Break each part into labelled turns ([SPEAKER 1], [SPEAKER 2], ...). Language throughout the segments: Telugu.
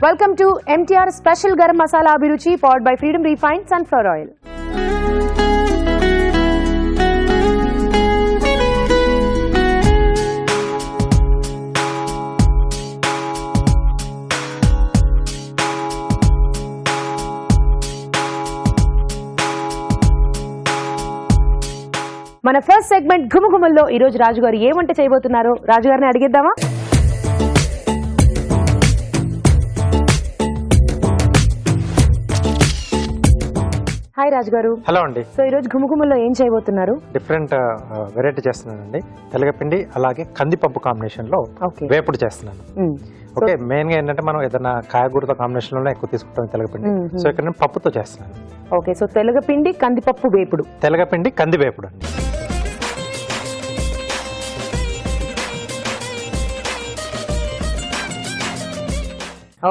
[SPEAKER 1] Welcome to MTR Special Garam Masala Abhiruchi powered by Freedom Refined Sunflower Oil. మన ఫస్ట్ సెగ్మెంట్ గుమగుమల్లో ఈ రోజు రాజు గారు ఏ వంట చేయబోతున్నారో రాజు గారిని అడిగేద్దామా? హాయ్ రాజు గారు.
[SPEAKER 2] హలో అండి.
[SPEAKER 1] సో ఈ రోజు గుమగుమల్లో ఏం చేయబోతున్నారు?
[SPEAKER 2] డిఫరెంట్ వెరైటీ చేస్తున్నానండి. తెలగపిండి అలాగే కందిపప్పు కాంబినేషన్ లో వేపుడు చేస్తున్నాను. ఓకే, మెయిన్ గా ఏంటంటే మనం ఏదైనా కాయగూరతో కాంబినేషన్ లోనే ఎక్కువ తీసుకుంటాం తెలగపిండి. సో ఇక్కడ నేను పప్పుతో చేస్తున్నాను.
[SPEAKER 1] ఓకే, సో తెలగపిండి కందిపప్పు వేపుడు.
[SPEAKER 2] తెలగపిండి కంది వేపుడు అండి.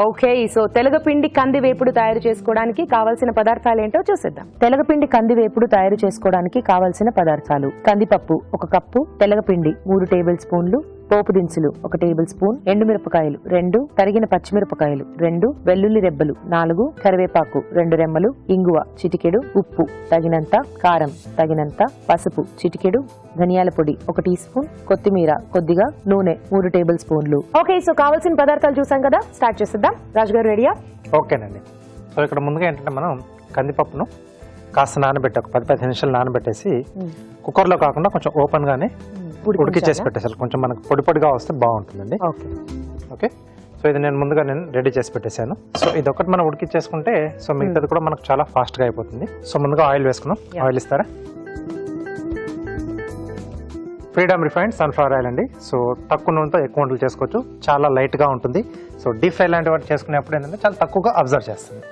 [SPEAKER 1] ఓకే, సో తెలగపిండి కంది వేపుడు తయారు చేసుకోవడానికి కావాల్సిన పదార్థాలు ఏంటో చూసేద్దాం. తెలగపిండి కంది వేపుడు తయారు చేసుకోవడానికి కావాల్సిన పదార్థాలు: కందిపప్పు 1 కప్పు, తెలగపిండి 3 టేబుల్ స్పూన్లు, పోపు దినుసులు 1 టేబుల్ స్పూన్, ఎండుమిరపకాయలు 2, తరిగిన పచ్చిమిరపకాయలు 2, వెల్లుల్లి రెబ్బలు 4, కరివేపాకు 2 రెమ్మలు, ఇంగువ చిటికెడు, ఉప్పు తగినంత, కారం తగినంత, పసుపు చిటికెడు, ధనియాల పొడి 1 టీ స్పూన్, కొత్తిమీర కొద్దిగా, నూనె 3 టేబుల్ స్పూన్లు. ఓకే, సో కావాల్సిన పదార్థాలు చూసాం కదా, స్టార్ట్ చేసేద్దాం. రాజుగారు రెడీయా?
[SPEAKER 2] ఓకేనండి. సో ఇక్కడ ముందుగా ఏంటంటే మనం కందిపప్పును కాస్త నానబెట్టి ఒక 10-15 నిమిషాలు నానబెట్టేసి కుక్కర్లో కాకుండా కొంచెం ఓపెన్ గానే ఉడికిచ్చేసి పెట్టేసారు. కొంచెం మనకు పొడి పొడిగా వస్తే బాగుంటుందండి. ఓకే, సో ఇది నేను రెడీ చేసి పెట్టేశాను. సో ఇది ఒకటి మనం ఉడికిచ్చేసుకుంటే సో మిగతాది కూడా మనకు చాలా ఫాస్ట్ గా అయిపోతుంది. సో ముందుగా ఆయిల్ వేసుకున్నాం. ఆయిల్ ఇస్తారా? ఫ్రీడమ్ రిఫైన్డ్ సన్ఫ్లవర్ ఆయిల్ అండి. సో తక్కువ నూనెతో ఎక్కువ వంటలు చేసుకోవచ్చు. చాలా లైట్ గా ఉంటుంది. సో డీప్ ఫ్రై లాంటి వాటి చేసుకునేప్పుడు ఏంటంటే చాలా తక్కువగా అబ్జర్వ్ చేస్తుంది.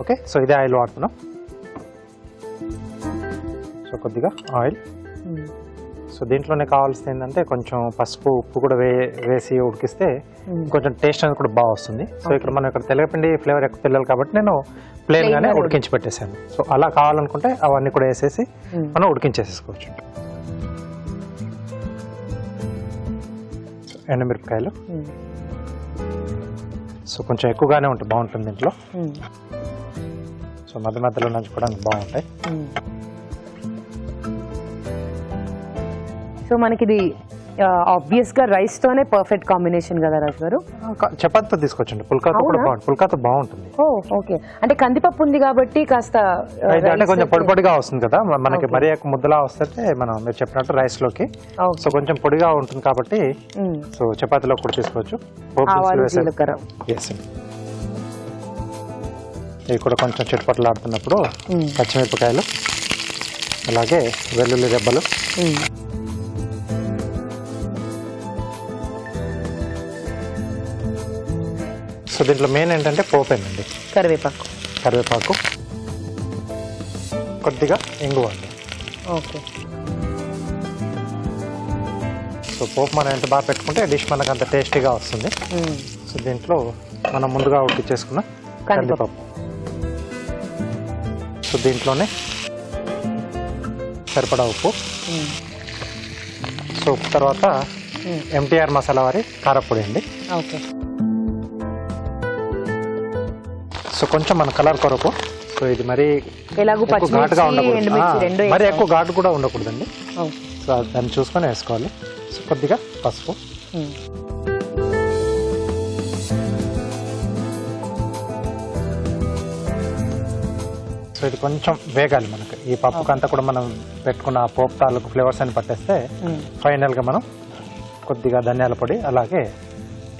[SPEAKER 2] ఓకే, సో ఇదే ఆయిల్ వాడుతున్నాం. సో కొద్దిగా ఆయిల్. సో దీంట్లోనే కావాల్సింది ఏంటంటే కొంచెం పసుపు, ఉప్పు కూడా వేసి ఉడికిస్తే కొంచెం టేస్ట్ అనేది కూడా బాగా వస్తుంది. సో ఇక్కడ మనం ఇక్కడ తెలగపిండి ఫ్లేవర్ ఎక్కువ తెలియాలి కాబట్టి నేను ప్లెయిన్ గానే ఉడికించి పెట్టేశాను. సో అలా కావాలనుకుంటే అవన్నీ కూడా వేసేసి మనం ఉడికించేసేసుకోవచ్చు. ఎండుమిరపకాయలు సో కొంచెం ఎక్కువగానే ఉంటుంది, బాగుంటుంది దీంట్లో. సో మధ్య మధ్యలో నంచుకోవడానికి బాగుంటాయి.
[SPEAKER 1] సో మనకి ఇది ఆబ్వియస్ గా రైస్ తోనే పర్ఫెక్ట్ కాంబినేషన్ కదా రాజు గారు.
[SPEAKER 2] చపాతీతో తీసుకోవచ్చండి. పుల్కాతో కూడా బాగుంటుంది. పుల్కాతో బాగుంటుంది.
[SPEAKER 1] ఓకే, అంటే కందిపప్పు ఉంది కాబట్టి కాస్త
[SPEAKER 2] అంటే కొంచెం పొడి పొడిగా వస్తుంది కదా మనకి. మరీ ఎక్కువ ముద్దలా వస్తే మనం మీరు చెప్పినట్టు రైస్ లోకి సో కొంచెం పొడిగా ఉంటుంది కాబట్టి సో చపాతీలో కూడా తీసుకోవచ్చు. ఇవి కూడా కొంచెం చిట్పట్లు ఆడుతున్నప్పుడు పచ్చిమిరపకాయలు అలాగే వెల్లుల్లి రెబ్బలు. సో దీంట్లో మెయిన్ ఏంటంటే పోపేనండి. కరివేపాకు కొద్దిగా ఇంగువ అండి.
[SPEAKER 1] ఓకే,
[SPEAKER 2] సో పోపు మనం ఎంత బాగా పెట్టుకుంటే డిష్ మనకు అంత టేస్టీగా వస్తుంది. సో దీంట్లో మనం ముందుగా ఉడికిచ్చేసుకున్న కందిపప్పు. సో దీంట్లోనే సరిపడా ఉప్పు. సో ఉప్పు తర్వాత MTR మసాలా వారి కారపొడి అండి.
[SPEAKER 1] ఓకే,
[SPEAKER 2] సో కొంచెం మన కలర్ కొరకు. సో ఇది మరి ఘాటుగా ఉండకూడదు, మరి ఎక్కువ ఘాటు కూడా ఉండకూడదండి. సో దాన్ని చూసుకొని వేసుకోవాలి. సో కొద్దిగా పసుపు. సో ఇది కొంచెం వేగాలి మనకి. ఈ పప్పుకంతా కూడా మనం పెట్టుకున్న పోపు తాలూకు ఫ్లేవర్స్ అని పట్టేస్తే ఫైనల్ గా మనం కొద్దిగా ధనియాల పొడి అలాగే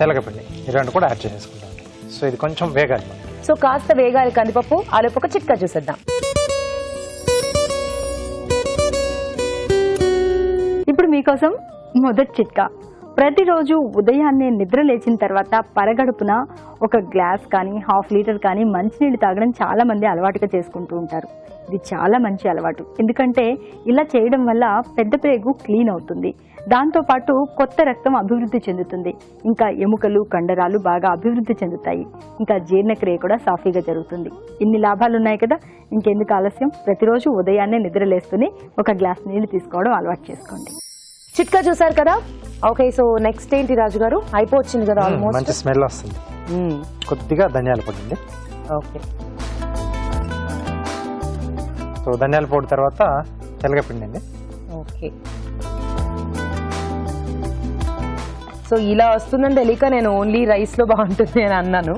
[SPEAKER 2] తెలగపిండి ఈ రెండు కూడా యాడ్ చేసుకుంటాం. సో ఇది కొంచెం వేగాలి మనకి.
[SPEAKER 1] సో కాస్త వేగాలి కందిపప్పు. ఆలోపు ఒక చిట్కా చూసేద్దాం.
[SPEAKER 3] ఇప్పుడు మీకోసం మొదటి చిట్కా. ప్రతిరోజు ఉదయాన్నే నిద్ర లేచిన తర్వాత పరగడుపున 1 గ్లాస్ కానీ 1/2 లీటర్ కానీ మంచినీళ్ళు తాగడం చాలా మంది అలవాటుగా చేసుకుంటూ ఉంటారు. ఇది చాలా మంచి అలవాటు. ఎందుకంటే ఇలా చేయడం వల్ల పెద్ద ప్రేగు క్లీన్ అవుతుంది. దాంతోపాటు కొత్త రక్తం అభివృద్ధి చెందుతుంది. ఇంకా ఎముకలు కండరాలు బాగా అభివృద్ధి చెందుతాయి. ఇంకా జీర్ణక్రియ కూడా సాఫీగా జరుగుతుంది. ఇన్ని లాభాలు ఉన్నాయి కదా, ఇంకెందుకు ఆలస్యం? ప్రతిరోజు ఉదయాన్నే నిద్ర లేస్తూనే 1 గ్లాస్ నీళ్లు తీసుకోవడం అలవాటు చేసుకోండి.
[SPEAKER 1] చిట్కా చూసారు కదా. ఓకే, సో నెక్స్ట్ ఏంటి రాజు గారు? అయిపోవచ్చింది కదా ఆల్మోస్ట్.
[SPEAKER 2] మంచి స్మెల్ వస్తుంది. కొద్దిగా ధనియాల పొడి అండి.
[SPEAKER 1] ఓకే.
[SPEAKER 2] సో ధనియాల పొడి తర్వాత తెలగపిండి అండి.
[SPEAKER 1] ఓకే. సో ఇలా వస్తుందని తెలియక నేను ఓన్లీ రైస్లో బాగుంటుంది అని అన్నాను.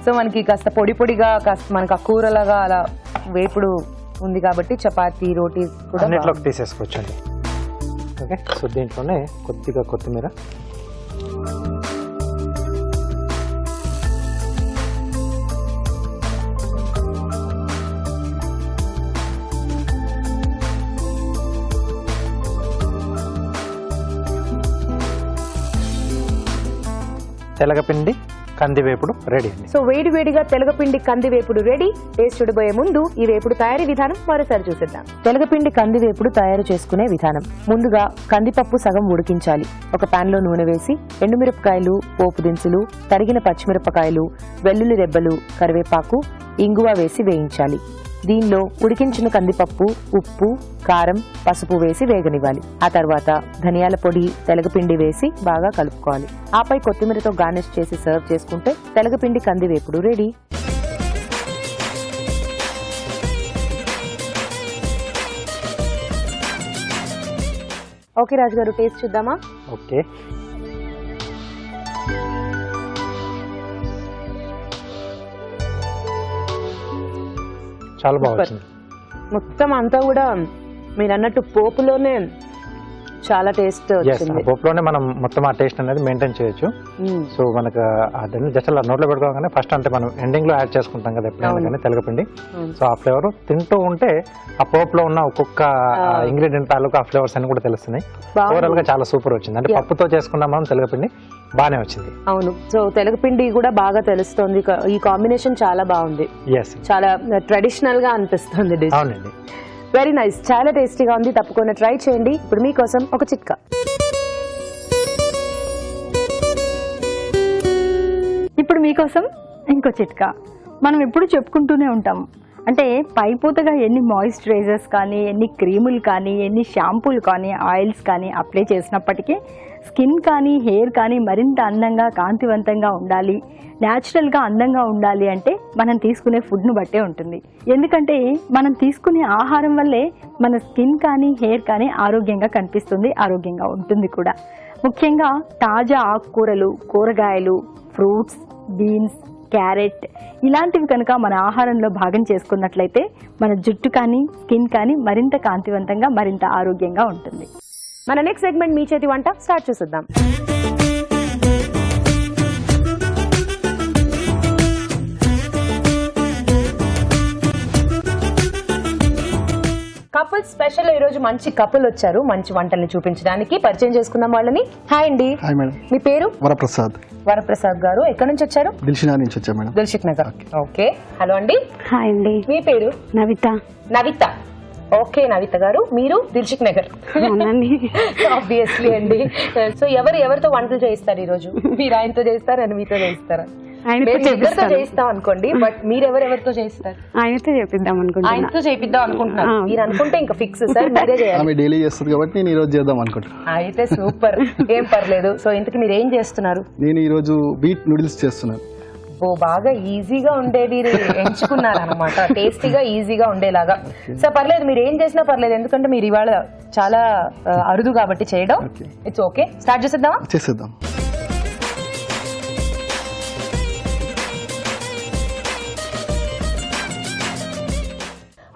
[SPEAKER 1] సో మనకి కాస్త పొడి పొడిగా కాస్త మనకు ఆ కూరలాగా అలా వేపుడు ఉంది కాబట్టి చపాతీ రోటీ కూడా
[SPEAKER 2] అన్నిట్లోకి తీసేసుకోవచ్చు అండి. ఓకే. సో దీంట్లోనే కొద్దిగా కొత్తిమీర, తెలగపిండి కంది వేపుడు రెడీ అండి.
[SPEAKER 1] సో వేడి వేడిగా తెలగపిండి కంది వేపుడు రెడీ. టేస్ట్ చూడబోయే ముందు ఈ వేపుడు తయారీ విధానం మరోసారి చూసేద్దాం. తెలగపిండి కంది వేపుడు తయారు చేసుకునే విధానం. ముందుగా కందిపప్పు సగం ఉడికించాలి. ఒక పాన్ లో నూనె వేసి ఎండుమిరపకాయలు, పోపు దినుసులు, తరిగిన పచ్చిమిరపకాయలు, వెల్లుల్లి రెబ్బలు, కరివేపాకు, ఇంగువ వేసి వేయించాలి. దీనిలో ఉడికించిన కందిపప్పు, ఉప్పు, కారం, పసుపు వేసి వేగనివ్వాలి. ఆ తర్వాత ధనియాల పొడి, తెలగపిండి వేసి బాగా కలుపుకోవాలి. ఆపై కొత్తిమీరతో గార్నిష్ చేసి సర్వ్ చేసుకుంటే తెలగపిండి కంది వేపుడు రెడీ. ఓకే రాజు గారు, టేస్ట్ చూద్దామా?
[SPEAKER 2] ఓకే. చాలా బాగా వచ్చింది.
[SPEAKER 1] మొత్తం అంతా కూడా మీరు అన్నట్టు పోపులోనే చాలా టేస్ట్ వచ్చింది.
[SPEAKER 2] పోపులోనే మనం మొత్తం ఆ టేస్ట్ అనేది మెయింటైన్ చేయొచ్చు. సో మనకు అదని జస్ట్ అలా నోట్లో పెట్టుకోగానే ఫస్ట్ అంటే మనం ఎండింగ్ లో యాడ్ చేసుకుంటాం కదా ఎప్పుడైనా కానీ తెలగపిండి. సో ఆ ఫ్లేవర్ తింటూ ఉంటే ఆ పోపులో ఉన్న ఒక్కొక్క ఇంగ్రీడియంట్ తాలూకు ఆ ఫ్లేవర్స్ అన్ని కూడా తెలుస్తున్నాయి. ఓవరాల్ గా చాలా సూపర్ వచ్చింది. అంటే పప్పుతో చేసుకున్నాం మనం తెలగపిండి, బాగానే వచ్చింది.
[SPEAKER 1] అవును. సో తెలగపిండి కూడా బాగా తెలుస్తుంది. ఈ కాంబినేషన్ చాలా బాగుంది. చాలా ట్రెడిషనల్ గా అనిపిస్తుంది డిష్.
[SPEAKER 2] అవునండి.
[SPEAKER 1] Very nice. చాలా టేస్టీగా ఉంది. తప్పకుండా ట్రై చేయండి. ఇప్పుడు మీకోసం ఒక చిట్కా.
[SPEAKER 3] ఇప్పుడు మీకోసం ఇంకో చిట్కా. మనం ఎప్పుడు చెప్పుకుంటూనే ఉంటాం, అంటే పైపూతగా ఎన్ని మాయిశ్చరైజర్స్ కానీ, ఎన్ని క్రీములు కానీ, ఎన్ని షాంపూలు కానీ, ఆయిల్స్ కానీ అప్లై చేసినప్పటికీ స్కిన్ కానీ, హెయిర్ కానీ మరింత అందంగా, కాంతివంతంగా ఉండాలి, న్యాచురల్గా అందంగా ఉండాలి అంటే మనం తీసుకునే ఫుడ్ను బట్టే ఉంటుంది. ఎందుకంటే మనం తీసుకునే ఆహారం వల్లే మన స్కిన్ కానీ, హెయిర్ కానీ ఆరోగ్యంగా కనిపిస్తుంది, ఆరోగ్యంగా ఉంటుంది కూడా. ముఖ్యంగా తాజా ఆకుకూరలు, కూరగాయలు, ఫ్రూట్స్, బీన్స్, క్యారెట్ ఇలాంటివి కనుక మన ఆహారంలో భాగం చేసుకున్నట్లయితే మన జుట్టు కానీ, స్కిన్ కానీ మరింత కాంతివంతంగా, మరింత ఆరోగ్యంగా ఉంటుంది.
[SPEAKER 1] మన నెక్స్ట్ సెగ్మెంట్ మీ చేతి వంట స్టార్ట్ చేసేద్దాం. కపుల్ స్పెషల్ ఈ రోజు మంచి కపుల్ వచ్చారు మంచి వంటల్ని చూపించడానికి. పరిచయం చేసుకుందాం వాళ్ళని. హాయ్ అండి.
[SPEAKER 4] Hi madam.
[SPEAKER 1] మీ పేరు?
[SPEAKER 4] వరప్రసాద్.
[SPEAKER 1] వరప్రసాద్ గారు ఎక్కడి నుంచి వచ్చారు?
[SPEAKER 4] దిల్షిక్ నుంచి వచ్చా madam.
[SPEAKER 1] Dilsukh Nagar. Okay. Hello అండి.
[SPEAKER 5] హాయ్ అండి.
[SPEAKER 1] మీ పేరు?
[SPEAKER 5] నవిత.
[SPEAKER 1] నవిత. ఓకే నవిత గారు, మీరు దిల్షిక్ నగర్. ఆబ్వియస్లీ అండి. సో ఎవరితో వంటలు చేయిస్తారు ఈ రోజు? మీరు ఆయనతో చేస్తారు అని మీతో చేయిస్తారా? ఇద్దరితో చేయిస్తాం అనుకోండి, బట్ మీరు ఎవరెవరితో చేయిస్తారు?
[SPEAKER 5] ఆయనతో చేపిద్దాం అనుకుంటున్నా.
[SPEAKER 1] ఆయనతో చేపిద్దాం అనుకుంటున్నారు. మీరు అనుకుంటే ఇంకా ఫిక్స్ సార్, మీరే చేయాలి.
[SPEAKER 4] ఆమె డైలీ చేస్తుంది కాబట్టి నేను ఈ రోజు చేద్దాం అనుకుంటున్నా.
[SPEAKER 1] అయితే సూపర్, ఏం పర్లేదు. సో ఇంతకు మీరు ఏం చేస్తున్నారు?
[SPEAKER 4] నేను ఈ రోజు వీట్ నూడిల్స్ చేస్తున్నాను.
[SPEAKER 1] ఓ, బాగా ఈజీగా ఉండేవి ఎంచుకున్నారనమాట, టేస్టీగా ఈజీగా ఉండేలాగా. సో పర్లేదు, మీరు ఏం చేసినా పర్లేదు, ఎందుకంటే మీరు ఇవాళ చాలా అరుదు కాబట్టి చేయడం. It's okay. స్టార్ట్ చేసేద్దామా?
[SPEAKER 4] చేసేద్దాం.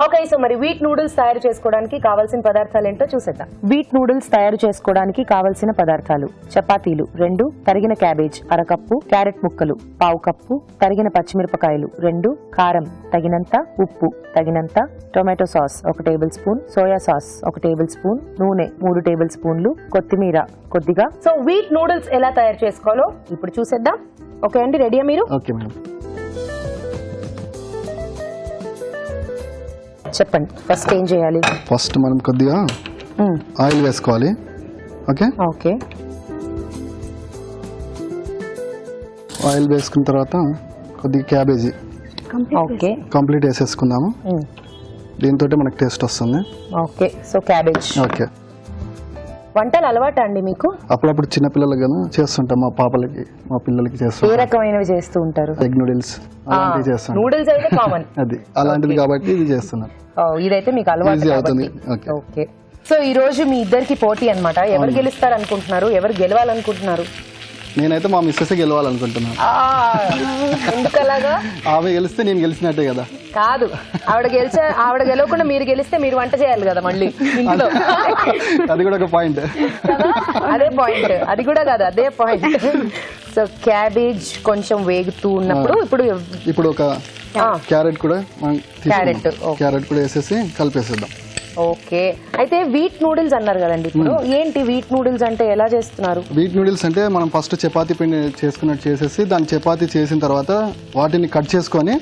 [SPEAKER 1] ఓకే. సో మరి వీట్ నూడిల్స్ తయారు చేసుకోవడానికి కావాల్సిన పదార్థాలు ఏంటో చూసేద్దాం. వీట్ నూడిల్స్ తయారు చేసుకోవడానికి కావాల్సిన పదార్థాలు: చపాతీలు 2, తరిగిన క్యాబేజ్ అరకప్పు, క్యారెట్ ముక్కలు 1/2 కప్పు, తరిగిన పచ్చిమిరపకాయలు 2, కారం తగినంత, ఉప్పు తగినంత, tomato sauce 1 table spoon, soya sauce 1 table spoon, నూనె 3 టేబుల్ స్పూన్లు, కొత్తిమీర కొద్దిగా. సో వీట్ నూడిల్స్ ఎలా తయారు చేసుకోవాలో ఇప్పుడు చూసేద్దాం. ఓకే అండి, రెడీయా మీరు?
[SPEAKER 4] Okay madam.
[SPEAKER 1] చెప్పండి, ఫస్ట్ ఏం చేయాలి?
[SPEAKER 4] ఫస్ట్ మనం కొద్దిగా ఆయిల్ వేసుకోవాలి. ఓకే.
[SPEAKER 1] ఓకే.
[SPEAKER 4] ఆయిల్ వేసుకున్న తర్వాత కొద్దిగా క్యాబేజీ
[SPEAKER 1] ఓకే
[SPEAKER 4] కంప్లీట్ వేసేసుకుందాము. దీంతో మనకు టేస్ట్ వస్తుంది.
[SPEAKER 1] ఓకే. So cabbage.
[SPEAKER 4] ఓకే.
[SPEAKER 1] వంటలు అలవాటా అండి మీకు?
[SPEAKER 4] అప్పుడప్పుడు చిన్న పిల్లలకి కదా చేస్తుంటాం, మా పాపలకి మా పిల్లలకి
[SPEAKER 1] ఏ
[SPEAKER 4] చేస్తుంటాం.
[SPEAKER 1] రకమైనవి చేస్తూ ఉంటారు?
[SPEAKER 4] ఎగ్ నూడిల్స్ అలాంటివి చేస్తాం.
[SPEAKER 1] నూడిల్స్ అయితే కామన్.
[SPEAKER 4] అది అలాంటిది కాబట్టి ఇది చేస్తున్నాం.
[SPEAKER 1] ఇదైతే మీకు అలవాటు
[SPEAKER 4] ఈజీ
[SPEAKER 1] కాబట్టి.
[SPEAKER 4] అవుతుంది. ఓకే.
[SPEAKER 1] ఓకే. సో ఈ రోజు మీ ఇద్దరికి పోటీ అన్నమాట. ఎవరు గెలుస్తారు అనుకుంటున్నారు? ఎవరు గెలవాలనుకుంటున్నారు?
[SPEAKER 4] నేనైతే మా మిస్సెస్ గెలవాలనుకుంటున్నాను.
[SPEAKER 1] ఎందుకలాగా?
[SPEAKER 4] ఆమె గెలిస్తే నేను గెలిచినట్టే కదా.
[SPEAKER 1] కాదు, ఆవిడ గెలవకుండా మీరు గెలిస్తే మీరు వంట చేయాలి కదా మళ్ళీ ఇంట్లో.
[SPEAKER 4] అది కూడా ఒక పాయింట్.
[SPEAKER 1] అదే పాయింట్, అది కూడా కాదు, అదే పాయింట్. సో క్యాబేజ్ కొంచెం వేగుతూ ఉన్నప్పుడు
[SPEAKER 4] ఇప్పుడు ఒక క్యారెట్ కూడా క్యారెట్ కూడా వేసేసి కలిపేసేద్దాం.
[SPEAKER 1] ఓకే. అయితే వీట్ నూడిల్స్ అన్నారు కదండి, ఇప్పుడు ఏంటి వీట్ నూడిల్స్ అంటే ఎలా చేస్తున్నారు?
[SPEAKER 4] వీట్ నూడిల్స్ అంటే మనం ఫస్ట్ చపాతీ పిండి చేసుకున్నట్టు చేసేసి దాన్ని చపాతీ చేసిన తర్వాత వాటిని కట్ చేసుకొని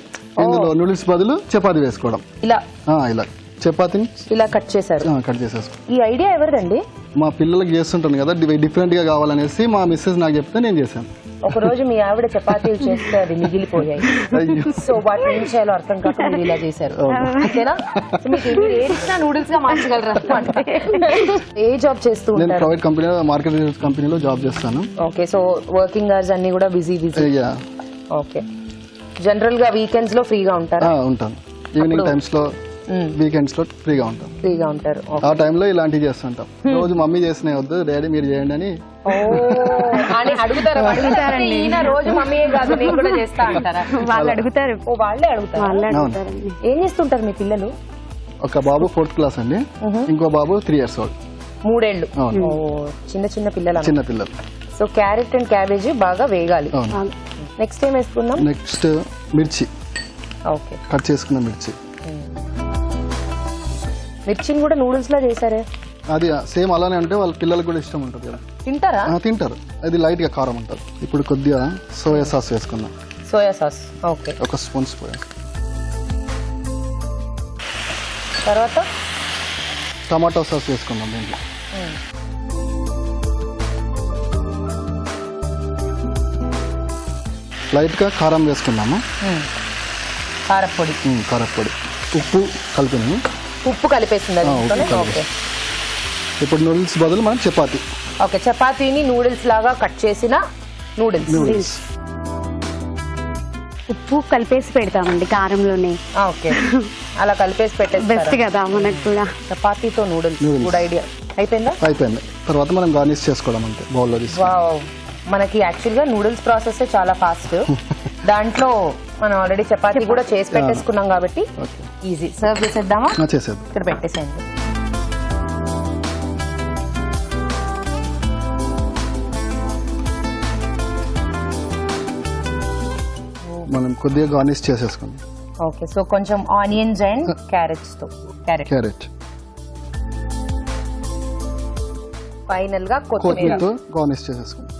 [SPEAKER 4] ఇందులో నూడిల్స్ బదులు చపాతీ వేసుకోవడం.
[SPEAKER 1] ఇలా
[SPEAKER 4] చపాతీని
[SPEAKER 1] ఇలా కట్ చేశారు.
[SPEAKER 4] కట్ చేసేసుకో.
[SPEAKER 1] ఈ ఐడియా ఎవరిదండి?
[SPEAKER 4] మా పిల్లలకి చేస్తుంటాను కదా, డిఫరెంట్ గా కావాలనేసి మా మిస్సెస్ నాకు చెప్తే నేను చేశాను.
[SPEAKER 1] ఒక రోజు మీ ఆవిడ చపాతీలు చేస్తే అది మిగిలిపోయాయి. సో వాటిని ఏం చేయాలో అర్థం కాక మీరు ఇలా చేశారు. అంతేనా? మీకు ఏడిచినా నూడిల్స్ గా మార్చగలరు అన్నమాట. ఏ జాబ్ చేస్తూ
[SPEAKER 4] నేను
[SPEAKER 1] ఉంటారు?
[SPEAKER 4] ప్రైవేట్ కంపెనీలో, మార్కెట్ కంపెనీలో జాబ్ చేస్తాను.
[SPEAKER 1] ఓకే. సో వర్కింగ్ అవర్స్ అన్ని కూడా బిజీ. ఓకే. జనరల్ గా వీకెండ్స్ లో ఫ్రీగా ఉంటారా?
[SPEAKER 4] ఉంటాను. ఈవినింగ్ టైమ్స్ లో, వీకెండ్స్ లో ఫ్రీగా
[SPEAKER 1] ఉంటారు.
[SPEAKER 4] ఆ టైంలో ఇలాంటివి చేస్తుంటాం. రోజు మమ్మీ చేసిన వద్దు డాడీ మీరు చేయండి అని
[SPEAKER 1] అడుగుతారండి. ఈయన రోజు మమ్మీ కాదు నేను కూడా చేస్తా అంటారా?
[SPEAKER 3] వాళ్ళు అడుగుతారు.
[SPEAKER 1] వాళ్ళే అడుగుతారు. ఏం చేస్తుంటారు మీ పిల్లలు?
[SPEAKER 4] ఒక బాబు 4th క్లాస్ అండి, ఇంకో బాబు 3 years old.
[SPEAKER 1] 3 ఏళ్ళు. చిన్న పిల్లలు. సో క్యారెట్ అండ్ క్యాబేజీ బాగా వేగాలి. నెక్స్ట్ ఏం వేసుకుందాం?
[SPEAKER 4] నెక్స్ట్ మిర్చి.
[SPEAKER 1] ఓకే.
[SPEAKER 4] కట్ చేసుకున్న మిర్చి.
[SPEAKER 1] మిర్చిని కూడా నూడిల్స్ లా చేశారే?
[SPEAKER 4] అది సేమ్ అలానే ఉంటే వాళ్ళ పిల్లలకు కూడా ఇష్టం ఉంటుంది కదా.
[SPEAKER 1] తింటారా?
[SPEAKER 4] తింటారు. అది లైట్ గా కారం ఉంటుంది. ఇప్పుడు కొద్దిగా సోయా సాస్ వేసుకుందాం.
[SPEAKER 1] Soya sauce. Okay.
[SPEAKER 4] 1 spoon soya.
[SPEAKER 1] తర్వాత
[SPEAKER 4] టమాటో సాస్ వేసుకుందాం దీంట్లో. లైట్ గా కారం వేసుకున్నాము.
[SPEAKER 1] కారపొడి.
[SPEAKER 4] ఉప్పు కలిపినాము.
[SPEAKER 1] ఉప్పు కలిపేసింది. ఓకే.
[SPEAKER 4] ఇప్పుడు నూడిల్స్ బదులు మనం చపాతీ.
[SPEAKER 1] ఓకే. చపాతీని నూడిల్స్ లాగా కట్ చేసిన నూడిల్స్.
[SPEAKER 5] ఉప్పు కలిపేసి పెడతామండి కారంలోనే.
[SPEAKER 1] ఓకే. అలా కలిపేసి పెట్టేసి
[SPEAKER 5] బెస్ట్ కదా మనకు కూడా.
[SPEAKER 1] చపాతీతో నూడిల్స్ గుడ్ ఐడియా. అయిపోయింది.
[SPEAKER 4] తర్వాత మనం గార్నిష్ చేసుకోవడం అంతే, బౌల్లో తీసి.
[SPEAKER 1] వావ్. మనకి యాక్చువల్ గా నూడిల్స్ ప్రాసెస్ చాలా ఫాస్ట్. దాంట్లో మనం ఆల్రెడీ చపాతీ కూడా చేసి పెట్టేసుకున్నాం కాబట్టి ఈజీ. సర్వ్ చేసేద్దామా?
[SPEAKER 4] చేసేద్దాం.
[SPEAKER 1] ఇక్కడ పెట్టేసేయండి.
[SPEAKER 4] మనం కొద్దిగా గార్నిష్ చేసేసుకుందాం.
[SPEAKER 1] ఓకే. సో కొంచెం ఆనియన్స్ అండ్ క్యారెట్స్ తో క్యారెట్ ఫైనల్ గా కొత్తిమీరతో
[SPEAKER 4] గార్నిష్ చేసేసుకుందాం.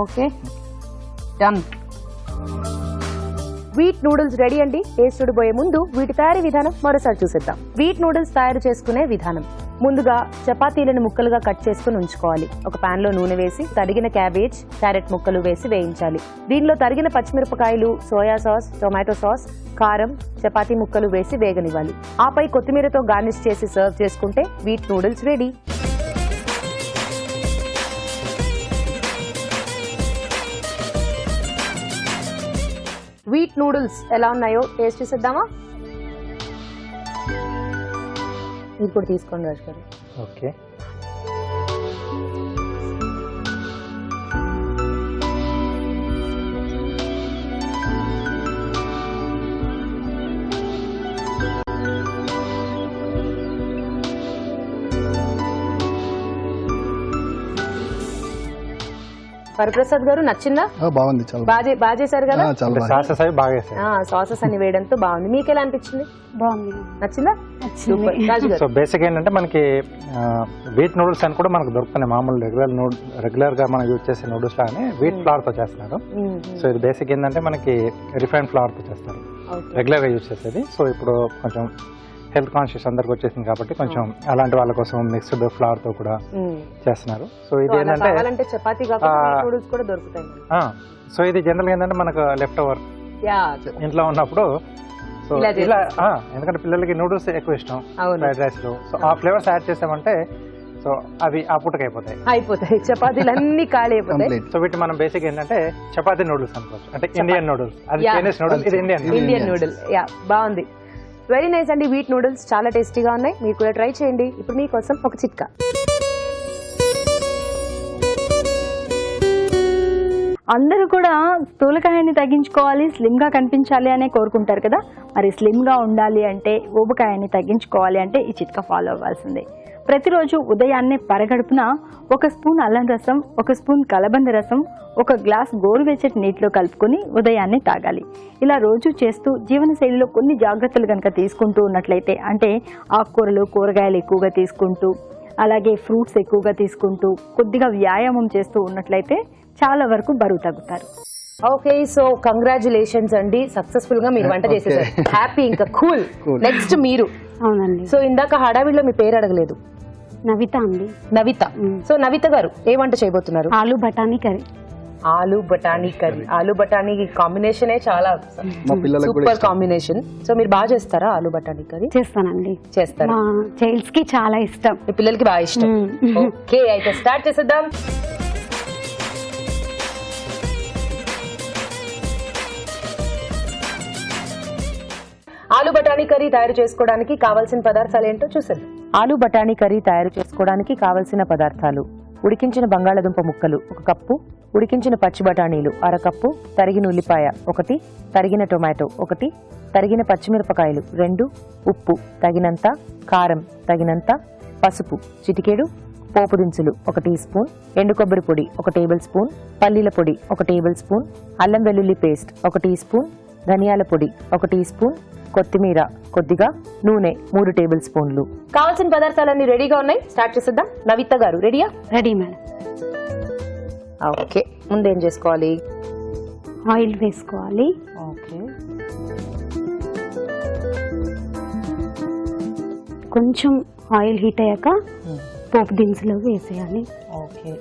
[SPEAKER 1] Okay, done. Wheat noodles ready అండి. టేస్ట్ చూడబోయే ముందు వీటి తయారీ విధానం మరోసారి చూసేద్దాం. వీట్ నూడిల్స్ తయారు చేసుకునే విధానం. ముందుగా చపాతీలను ముక్కలుగా కట్ చేసుకుని ఉంచుకోవాలి. ఒక పాన్ లో నూనె వేసి తరిగిన క్యాబేజ్, క్యారెట్ ముక్కలు వేసి వేయించాలి. దీనిలో తరిగిన పచ్చిమిరపకాయలు, సోయా సాస్, టొమాటో సాస్, కారం, చపాతీ ముక్కలు వేసి వేగనివ్వాలి. ఆపై కొత్తిమీరతో గార్నిష్ చేసి సర్వ్ చేసుకుంటే wheat noodles ready. Wheat noodles ఎలా ఉన్నాయో టేస్ట్ చేసేద్దామా? మీరు కూడా తీసుకోండి రాజు గారు.
[SPEAKER 2] ఓకే.
[SPEAKER 1] హరిప్రసాద్ గారు నచ్చిందా?
[SPEAKER 4] బాగుంది, చాలా
[SPEAKER 1] బాగా చేశారు కదా.
[SPEAKER 2] సాసెస్ అవి బాగా వేసారు.
[SPEAKER 1] సాసెస్ అన్ని వేయడంతో బాగుంది. మీకు ఎలా అనిపించింది?
[SPEAKER 5] బాగుంది.
[SPEAKER 1] నచ్చిందా? సూపర్. రాజు గారు.
[SPEAKER 2] సో బేసిక్ ఏంటంటే మనకి వీట్ నూడిల్స్ అని కూడా మనకు దొరుకుతున్నాయి. మామూలు రెగ్యులర్ గా మనం యూజ్ చేసే నూడిల్స్ లానే వీట్ ఫ్లవర్ తో చేస్తున్నారు. సో ఇది బేసిక్ ఏంటంటే మనకి రిఫైన్డ్ ఫ్లవర్ తో చేస్తారు, రెగ్యులర్ గా యూజ్ చేసేది. సో ఇప్పుడు కొంచెం హెల్త్ కాన్షియస్ అందరికి వచ్చేసింది కాబట్టి కొంచెం అలాంటి వాళ్ళ కోసం మిక్స్డ్ ఫ్లవర్ తో కూడా చేస్తున్నారు. సో ఇది ఏంటంటే
[SPEAKER 1] చపాతీ కాకుండా నూడిల్స్ కూడా దొరుకుతాయి.
[SPEAKER 2] సో ఇది జనరల్ గా ఏంటంటే మనకు లెఫ్ట్ ఓవర్ ఇంట్లో ఉన్నప్పుడు సో ఇలా ఎందుకంటే పిల్లలకి నూడిల్స్ ఎక్కువ ఇష్టం ఫ్రైడ్ రైస్ లో. సో ఆ ఫ్లేవర్స్ యాడ్ చేసామంటే సో అవి ఆ పూటకి అయిపోతాయి.
[SPEAKER 1] అయిపోతాయి చపాతీలన్నీ ఖాళీ అయిపోతాయి.
[SPEAKER 4] కంప్లీట్.
[SPEAKER 2] సో వీటి మనం బేసిక్ ఏంటంటే చపాతీ నూడిల్స్ అనుకోవచ్చు. అంటే ఇండియన్ నూడిల్స్, అది
[SPEAKER 1] Yeah.
[SPEAKER 2] చైనీస్ నూడిల్స్, ఇది ఇండియన్.
[SPEAKER 1] Indian noodle. యా, బాగుంది. వెరీ నైస్ అండి. వీట్ నూడిల్స్ చాలా టేస్టీగా ఉన్నాయి, మీరు కూడా ట్రై చేయండి. ఇప్పుడు మీకోసం ఒక చిట్కా.
[SPEAKER 3] అందరూ కూడా స్థూలకాయాన్ని తగ్గించుకోవాలి, స్లిమ్ గా కనిపించాలి అనే కోరుకుంటారు కదా. మరి స్లిమ్ గా ఉండాలి అంటే, ఊబకాయాన్ని తగ్గించుకోవాలి అంటే ఈ చిట్కా ఫాలో అవ్వాల్సిందే. ప్రతిరోజు ఉదయాన్నే పరగడుపున 1 స్పూన్ అల్లం రసం, 1 స్పూన్ కలబంద రసం, 1 గ్లాస్ గోరువెచ్చటి నీటిలో కలుపుకొని ఉదయాన్నే తాగాలి. ఇలా రోజు చేస్తూ జీవనశైలిలో కొన్ని జాగ్రత్తలు కనుక తీసుకుంటూ ఉన్నట్లయితే, అంటే ఆకుకూరలు, కూరగాయలు ఎక్కువగా తీసుకుంటూ, అలాగే ఫ్రూట్స్ ఎక్కువగా తీసుకుంటూ, కొద్దిగా వ్యాయామం చేస్తూ ఉన్నట్లయితే చాలా వరకు బరువు తగ్గుతారు.
[SPEAKER 1] ఓకే, సో కంగ్రాచులేషన్స్ అండి, సక్సెస్ఫుల్ గా మీరు వంట చేసేసారు. హ్యాపీ, ఇంకా కూల్. నెక్స్ట్ మీరు.
[SPEAKER 5] అవునండి.
[SPEAKER 1] సో ఇందాక హడావిడిలో మీ పేరు అడగలేదు.
[SPEAKER 5] నవిత అండి.
[SPEAKER 1] నవిత. సో నవిత గారు ఏ వంట చేయబోతున్నారు?
[SPEAKER 5] ఆలు బఠానీ కర్రీ.
[SPEAKER 1] ఆలు బఠానీ కర్రీ. ఆలు బఠానీ కాంబినేషనే చాలా
[SPEAKER 4] మా పిల్లలకు కూడా
[SPEAKER 1] సూపర్ కాంబినేషన్. సో మీరు బాగా చేస్తారా ఆలు బఠానీ కర్రీ?
[SPEAKER 5] చేస్తానండి.
[SPEAKER 1] చేస్తారు.
[SPEAKER 5] మా చైల్డ్స్ కి చాలా ఇష్టం.
[SPEAKER 1] మీ పిల్లలకి బాగా ఇష్టం. ఓకే, అయితే స్టార్ట్ చేసేద్దాం. ఆలు బఠానీ కర్రీ తయారు చేసుకోవడానికి కావాల్సిన పదార్థాలు ఏంటో చూసేద్దాం. ఆలు బఠానీ కర్రీ తయారు చేసుకోవడానికి కావలసిన పదార్థాలు: ఉడికించిన బంగాళదుంప ముక్కలు 1 కప్పు, ఉడికించిన పచ్చి బఠానీలు 1/2 కప్పు, తరిగిన ఉల్లిపాయ 1, తరిగిన టొమాటో 1, తరిగిన పచ్చిమిరపకాయలు 2, ఉప్పు తగినంత, కారం తగినంత, పసుపు చిటికెడు, పోపు దినుసులు 1 టీ స్పూన్, ఎండు కొబ్బరి పొడి 1 టేబుల్ స్పూన్, పల్లీల పొడి 1 టేబుల్ స్పూన్, అల్లం వెల్లుల్లి పేస్ట్ 1 టీ స్పూన్, ధనియాల పొడి 1 టీ స్పూన్, కొత్తిమీర కొద్దిగా, నూనె 3 టేబుల్ స్పూన్లు. కావాల్సిన పదార్థాలన్నీ రెడీగా ఉన్నాయి, స్టార్ట్ చేసేద్దాం. నవిత గారు రెడీయా?
[SPEAKER 5] Ready madam.
[SPEAKER 1] ఓకే, ముందేం చేసుకోవాలి?
[SPEAKER 5] ఆయిల్ వేసుకోవాలి.
[SPEAKER 1] ఓకే,
[SPEAKER 5] కొంచెం ఆయిల్ హీట్ అయ్యాక పోపు దినుసులు వేసేయాలి.
[SPEAKER 1] ఓకే.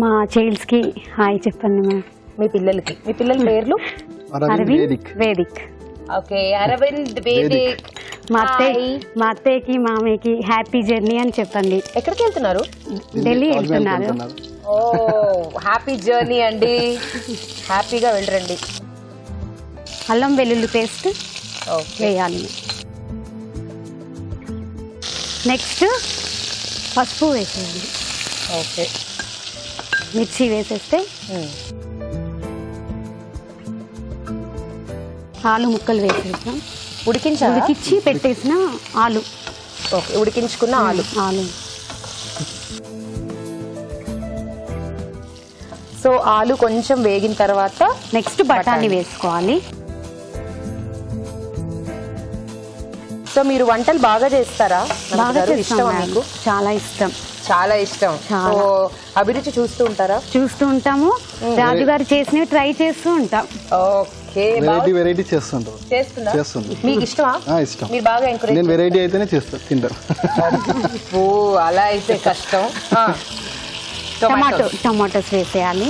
[SPEAKER 5] మా చైల్డ్స్ కి హాయ్ చెప్పండి మేడం.
[SPEAKER 1] మీ పిల్లలకి, మీ పిల్లల పేర్లు?
[SPEAKER 4] అరవింద్ వేదిక్.
[SPEAKER 5] వేదిక్.
[SPEAKER 1] ఓకే, అరవింద్, వేదిక్.
[SPEAKER 5] మా అత్తయ్యకి మామయ్యకి హ్యాపీ జర్నీ అని చెప్పండి.
[SPEAKER 1] ఎక్కడికి వెళ్తున్నారు?
[SPEAKER 5] ఢిల్లీ వెళ్తున్నారు.
[SPEAKER 1] ఓ, హ్యాపీ జర్నీ అండి, హ్యాపీగా వెళ్ళరండి.
[SPEAKER 5] అల్లం వెల్లుల్లి పేస్ట్ వేయాలి. నెక్స్ట్ పసుపు వేసేయాలి.
[SPEAKER 1] ఓకే,
[SPEAKER 5] మిర్చి వేసేస్తే ఆలు ముక్కలు వేసేసాం. ఉడికించి పెట్టేసిన ఆలు.
[SPEAKER 1] ఓకే, ఉడికించుకున్న ఆలు. సో ఆలు కొంచెం వేగిన తర్వాత
[SPEAKER 5] నెక్స్ట్ బఠానీ వేసుకోవాలి.
[SPEAKER 1] సో మీరు వంటలు బాగా చేస్తారా?
[SPEAKER 5] బాగా
[SPEAKER 1] ఇష్టం మీకు?
[SPEAKER 5] చాలా ఇష్టం.
[SPEAKER 1] చాలా ఇష్టం. సో అభిరుచి చూస్తూ ఉంటారా?
[SPEAKER 5] చూస్తూ ఉంటాము. రాజు గారు చేసినవి ట్రై చేస్తూ ఉంటాం.
[SPEAKER 1] ఓకే,
[SPEAKER 4] వెరైటీ చేస్తుంటారు.
[SPEAKER 1] చేస్తుంది. మీకు ఇష్టమా?
[SPEAKER 4] ఇష్టం.
[SPEAKER 1] మీరు బాగా ఎంకరేజ్.
[SPEAKER 4] నేను వెరైటీ అయితేనే తింటారు.
[SPEAKER 1] ఓ, అలా అయితే కష్టం.
[SPEAKER 5] టమాటోస్ వేసేయాలి.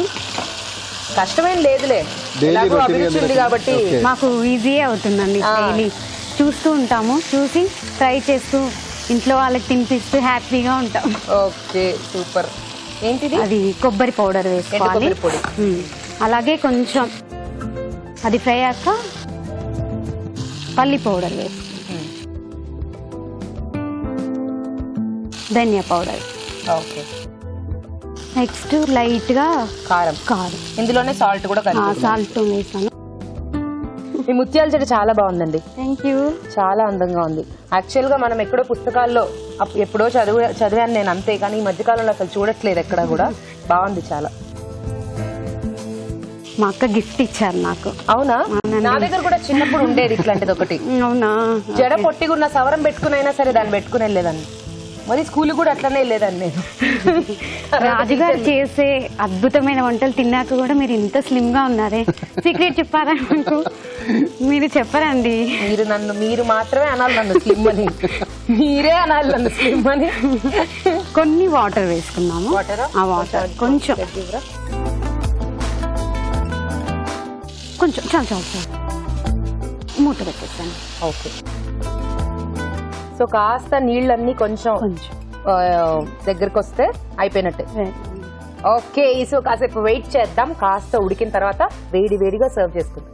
[SPEAKER 1] కష్టమేం లేదులే, ఎలాగో అభిరుచి ఉంది కాబట్టి
[SPEAKER 5] మాకు ఈజీ అవుతుందండి. డైలీ చూస్తూ ఉంటాము, చూసి ట్రై చేస్తూ ఇంట్లో వాళ్ళకి తినిపిస్తూ హ్యాపీగా ఉంటాం.
[SPEAKER 1] Okay, super. ఏంటిది?
[SPEAKER 5] అది కొబ్బరి పౌడర్ వేసుకోవాలి. అలాగే కొంచెం అది ఫ్రై అయ్యాక పల్లి పౌడర్ వేసుకోవాలి. ధనియా పౌడర్.
[SPEAKER 1] ఓకే,
[SPEAKER 5] నెక్స్ట్ లైట్ గా కారం.
[SPEAKER 1] ఇందులోనే సాల్ట్ కూడా
[SPEAKER 5] సాల్ట్ వేసాను.
[SPEAKER 1] మీ ముత్యాల చెట్టు చాలా బాగుందండి.
[SPEAKER 5] Thank you.
[SPEAKER 1] చాలా అందంగా ఉంది. యాక్చువల్ గా మనం ఎక్కడో పుస్తకాల్లో ఎప్పుడో చదివాను నేను అంతే, కానీ ఈ మధ్యకాలంలో అసలు చూడట్లేదు ఎక్కడ కూడా. బాగుంది చాలా.
[SPEAKER 5] మా అక్క గిఫ్ట్ ఇచ్చారు నాకు.
[SPEAKER 1] అవునా? నా దగ్గర కూడా చిన్నప్పుడు ఉండేది ఇట్లాంటిది ఒకటి.
[SPEAKER 5] అవునా?
[SPEAKER 1] జడ పొట్టిగున్న సవరం పెట్టుకుని అయినా సరే దాన్ని పెట్టుకుని వెళ్ళేదాన్ని. మరి స్కూల్ కూడా అట్లనే వెళ్ళేదాన్ని నేను.
[SPEAKER 5] రాజుగారు చేసే అద్భుతమైన వంటలు తిన్నాక కూడా మీరు ఇంత స్లిమ్ గా ఉన్నారే, సీక్రెట్ చెప్పారా నాకు? మీరు చెప్పరండి.
[SPEAKER 1] మీరు మాత్రమే అనాలి నన్ను స్లిమ్ అని. మీరే అనాలి నన్ను స్లిమ్ అని.
[SPEAKER 5] కొన్ని వాటర్ వేసుకున్నాము. ఆ వాటర్ కొంచెం కొంచెం చాలు మూట పెట్టేస్తాను.
[SPEAKER 1] ఓకే, సో కాస్త నీళ్ళన్నీ కొంచెం దగ్గరకు వస్తే అయిపోయినట్టే. ఓకే, సో కాసేపు వెయిట్ చేద్దాం. కాస్త ఉడికిన తర్వాత వేడి వేడిగా సర్వ్ చేసుకుందాం.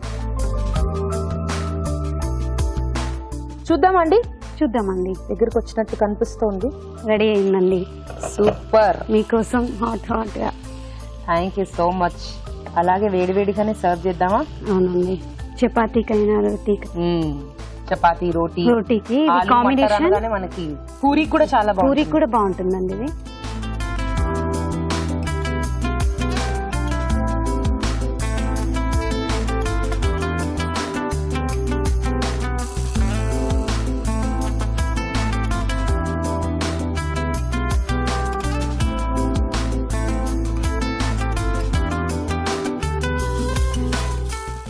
[SPEAKER 1] చూద్దామండి.
[SPEAKER 5] చూద్దామండి.
[SPEAKER 1] దగ్గరకు వచ్చినట్టు కనిపిస్తోంది.
[SPEAKER 5] రెడీ అయిందండి
[SPEAKER 1] సూపర్.
[SPEAKER 5] మీకోసం హాట్ గా.
[SPEAKER 1] Thank you so much. అలాగే వేడి వేడిగానే సర్వ్ చేద్దామా?
[SPEAKER 5] అవునండి, చపాతీకైనా రోటీకి.
[SPEAKER 1] చపాతీ రోటీ
[SPEAKER 5] రోటీకి
[SPEAKER 1] ఆలు మటర్
[SPEAKER 5] కాంబినేషన్.
[SPEAKER 1] అనగానే మనకి పూరి కూడా చాలా
[SPEAKER 5] పూరి
[SPEAKER 1] బాగుంటుంది.
[SPEAKER 5] కూడా బాగుంటుందండి ఇది.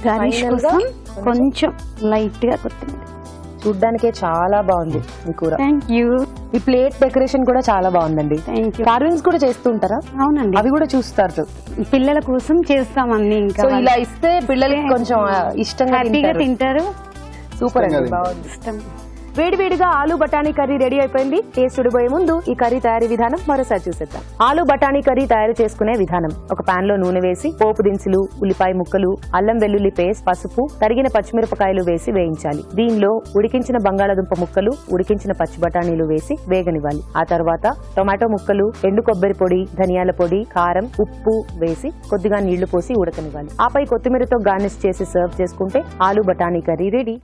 [SPEAKER 5] గార్నిష్
[SPEAKER 1] Final గా
[SPEAKER 5] కోసం కొంచెం లైట్ గా కొత్తిమీర.
[SPEAKER 1] చూడ్డానికే చాలా బాగుంది ఈ కూర.
[SPEAKER 5] Thank you.
[SPEAKER 1] ఈ ప్లేట్ డెకరేషన్ కూడా చాలా బాగుందండి.
[SPEAKER 5] Thank you.
[SPEAKER 1] కార్వింగ్స్ కూడా చేస్తూ ఉంటారా?
[SPEAKER 5] అవునండి,
[SPEAKER 1] అవి కూడా చూస్తారు.
[SPEAKER 5] పిల్లల కోసం చేస్తామండి. ఇంకా
[SPEAKER 1] సో ఇలా ఇస్తే పిల్లలకి కొంచెం ఇష్టంగా
[SPEAKER 5] హ్యాపీగా తింటారు.
[SPEAKER 1] సూపర్ అండి,
[SPEAKER 4] ఇష్టంగా
[SPEAKER 1] బాగుంది.
[SPEAKER 5] ఇష్టం.
[SPEAKER 1] వేడి వేడిగా ఆలు బఠానీ కర్రీ రెడీ అయిపోయింది. టేస్ట్ చూడబోయే ముందు ఈ కర్రీ తయారీ విధానం మరోసారి చూసేద్దాం. ఆలు బఠానీ కర్రీ తయారు చేసుకునే విధానం: ఒక పాన్ లో నూనె వేసి పోపు దినుసులు, ఉల్లిపాయ ముక్కలు, అల్లం వెల్లుల్లి పేస్ట్, పసుపు, తరిగిన పచ్చిమిరపకాయలు వేసి వేయించాలి. దీనిలో ఉడికించిన బంగాళాదుంప ముక్కలు, ఉడికించిన పచ్చి బఠానీలు వేసి వేగనివ్వాలి. ఆ తర్వాత టొమాటో ముక్కలు, ఎండు కొబ్బరి పొడి, ధనియాల పొడి, కారం, ఉప్పు వేసి కొద్దిగా నీళ్లు పోసి ఉడకనివ్వాలి. ఆపై కొత్తిమీరతో గార్నిష్ చేసి సర్వ్ చేసుకుంటే ఆలు బఠానీ కర్రీ రెడీ.